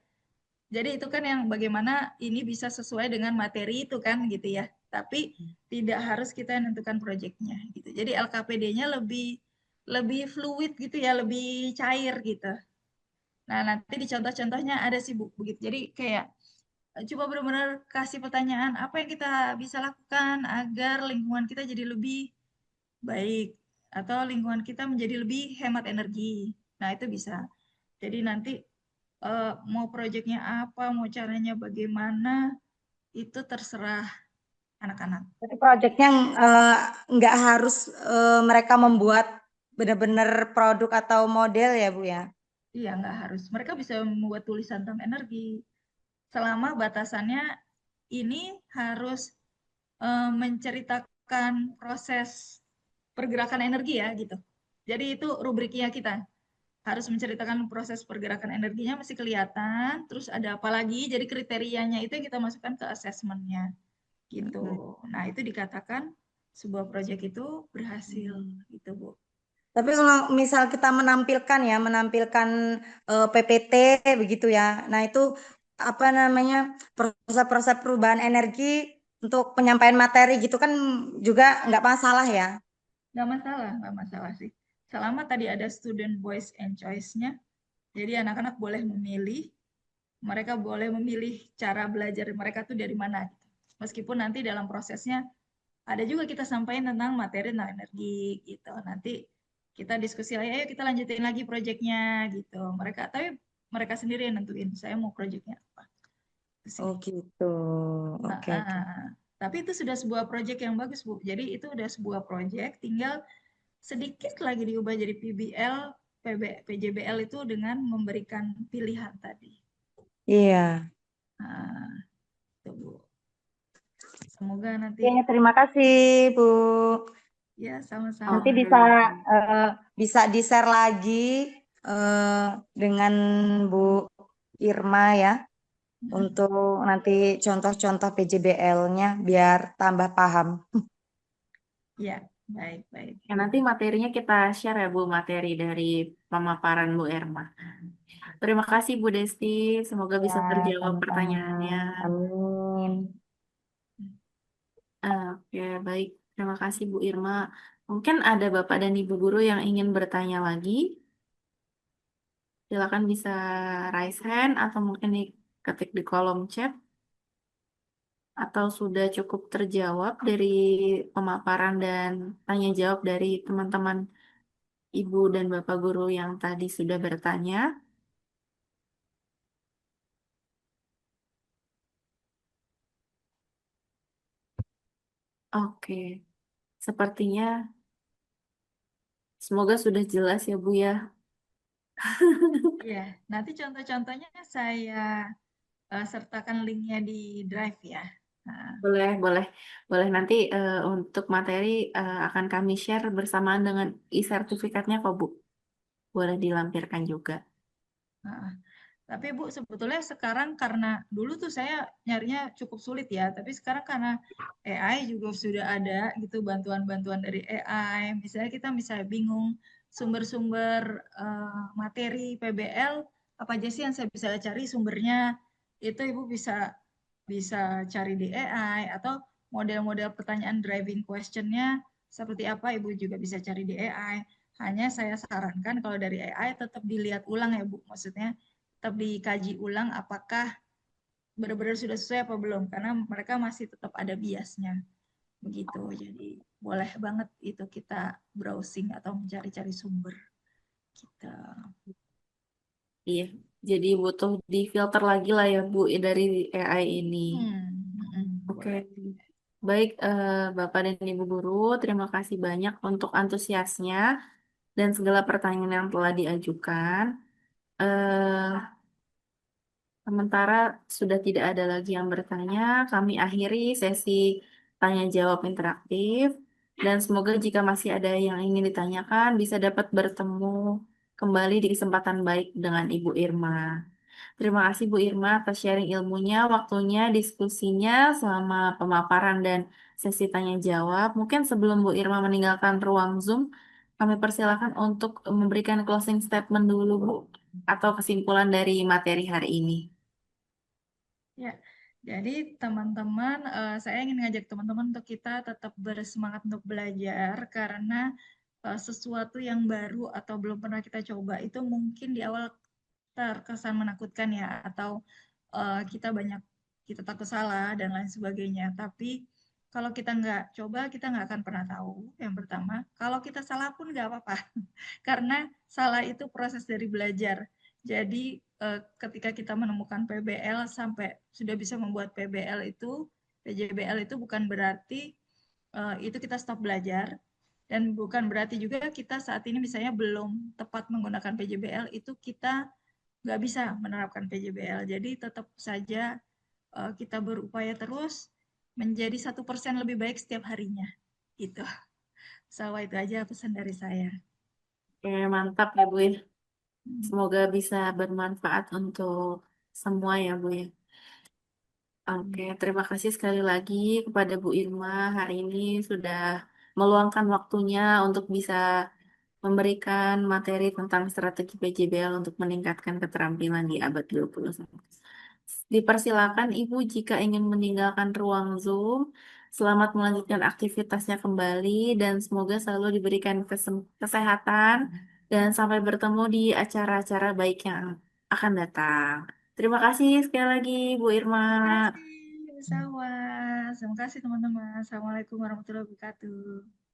S4: Jadi itu kan yang bagaimana ini bisa sesuai dengan materi itu kan gitu ya. Tapi tidak harus kita yang menentukan proyeknya gitu. Jadi LKPD-nya lebih lebih fluid gitu ya, lebih cair gitu. Nah, nanti di contoh-contohnya ada sih Bu, begitu. Jadi kayak coba benar-benar kasih pertanyaan apa yang kita bisa lakukan agar lingkungan kita jadi lebih baik atau lingkungan kita menjadi lebih hemat energi. Nah, itu bisa. Jadi nanti mau proyeknya apa, mau caranya bagaimana, itu terserah anak-anak.
S5: Jadi proyeknya nggak harus mereka membuat benar-benar produk atau model ya Bu ya.
S4: Iya, nggak harus. Mereka bisa membuat tulisan tentang energi. Selama batasannya ini harus menceritakan proses pergerakan energi ya gitu. Jadi itu rubriknya kita. Harus menceritakan proses pergerakan energinya masih kelihatan, terus ada apa lagi, jadi kriterianya itu yang kita masukkan ke assessment-nya gitu. Nah, itu dikatakan sebuah proyek itu berhasil gitu, Bu.
S5: Tapi kalau misal kita menampilkan PPT begitu ya. Nah, itu apa namanya? Proses-proses perubahan energi untuk penyampaian materi gitu kan juga nggak masalah ya.
S4: Nggak masalah sih. Selama tadi ada student voice and choice-nya, jadi anak-anak boleh memilih, mereka boleh memilih cara belajar mereka tuh dari mana gitu. Meskipun nanti dalam prosesnya ada juga kita sampaikan tentang materi tentang energi gitu. Nanti kita diskusi lagi, ayo kita lanjutin lagi proyeknya gitu. Tapi mereka sendiri yang nentuin saya mau proyeknya apa.
S5: Oh gitu. Oke, oke.
S4: Tapi itu sudah sebuah proyek yang bagus, Bu. Jadi itu udah sebuah proyek, tinggal sedikit lagi diubah jadi PBL, PJBL itu dengan memberikan pilihan tadi.
S5: Iya.
S4: Nah, itu Bu. Semoga nanti
S5: Oke, terima kasih, Bu.
S4: ya sama-sama.
S5: Nanti bisa di-share lagi dengan Bu Irma ya untuk nanti contoh-contoh PJBL-nya biar tambah paham.
S4: Ya, baik-baik.
S3: Ya, nanti materinya kita share ya Bu, materi dari pemaparan Bu Erma. Terima kasih Bu Desti, semoga bisa
S5: Ya,
S3: terjawab
S5: sama-sama.
S3: pertanyaannya.
S5: Amin.
S3: Oke, baik. Terima kasih Bu Irma. Mungkin ada Bapak dan Ibu guru yang ingin bertanya lagi. Silakan bisa raise hand atau mungkin diketik di kolom chat. Atau sudah cukup terjawab dari pemaparan dan tanya jawab dari teman-teman Ibu dan Bapak guru yang tadi sudah bertanya. Oke, sepertinya semoga sudah jelas ya Bu ya.
S4: Ya, nanti contoh-contohnya saya sertakan linknya di Drive ya. Nah,
S3: Boleh, boleh, boleh nanti untuk materi akan kami share bersamaan dengan e-sertifikatnya kok Bu. Boleh dilampirkan juga.
S4: nah. Tapi Bu, sebetulnya sekarang karena dulu tuh saya nyarinya cukup sulit ya, tapi sekarang karena AI juga sudah ada gitu bantuan-bantuan dari AI. Misalnya kita bisa bingung sumber-sumber materi PBL apa aja sih yang saya bisa cari sumbernya, itu Ibu bisa bisa cari di AI atau model-model pertanyaan driving questionnya seperti apa Ibu juga bisa cari di AI. Hanya saya sarankan kalau dari AI tetap dilihat ulang ya Bu, maksudnya tetap dikaji ulang apakah benar-benar sudah sesuai apa belum, karena mereka masih tetap ada biasnya begitu. Jadi boleh banget itu kita browsing atau mencari-cari sumber kita.
S3: Iya, jadi butuh difilter lagi lah ya Bu dari AI ini. Oke,
S4: Boleh.
S3: baik Bapak dan Ibu guru, terima kasih banyak untuk antusiasnya dan segala pertanyaan yang telah diajukan. Eh, Sementara sudah tidak ada lagi yang bertanya, kami akhiri sesi tanya jawab interaktif dan semoga jika masih ada yang ingin ditanyakan bisa dapat bertemu kembali di kesempatan baik dengan Ibu Irma. Terima kasih Bu Irma atas sharing ilmunya, waktunya, diskusinya selama pemaparan dan sesi tanya jawab. Mungkin sebelum Bu Irma meninggalkan ruang Zoom, kami persilakan untuk memberikan closing statement dulu Bu, atau kesimpulan dari materi hari ini.
S4: Ya, jadi teman-teman, saya ingin ngajak teman-teman untuk kita tetap bersemangat untuk belajar karena sesuatu yang baru atau belum pernah kita coba itu mungkin di awal terkesan menakutkan ya, atau kita banyak kita takut salah dan lain sebagainya. Tapi kalau kita nggak coba, kita nggak akan pernah tahu. Yang pertama, kalau kita salah pun nggak apa-apa, karena salah itu proses dari belajar. Jadi ketika kita menemukan PBL sampai sudah bisa membuat PJBL itu bukan berarti itu kita stop belajar, dan bukan berarti juga kita saat ini misalnya belum tepat menggunakan PJBL itu kita nggak bisa menerapkan PJBL. Jadi tetap saja kita berupaya terus menjadi 1% lebih baik setiap harinya. Gitu. So, itu aja pesan dari saya.
S3: Oke, mantap ya Bu ya. Semoga bisa bermanfaat untuk semua ya Bu ya. Oke, terima kasih sekali lagi kepada Bu Irma hari ini sudah meluangkan waktunya untuk bisa memberikan materi tentang strategi PJBL untuk meningkatkan keterampilan di abad 21. Dipersilakan Ibu jika ingin meninggalkan ruang Zoom. Selamat melanjutkan aktivitasnya kembali dan semoga selalu diberikan kesehatan dan sampai bertemu di acara-acara baik yang akan datang. Terima kasih sekali lagi Bu Irma.
S4: Terima kasih, sama. Terima kasih teman-teman. Assalamualaikum warahmatullahi wabarakatuh.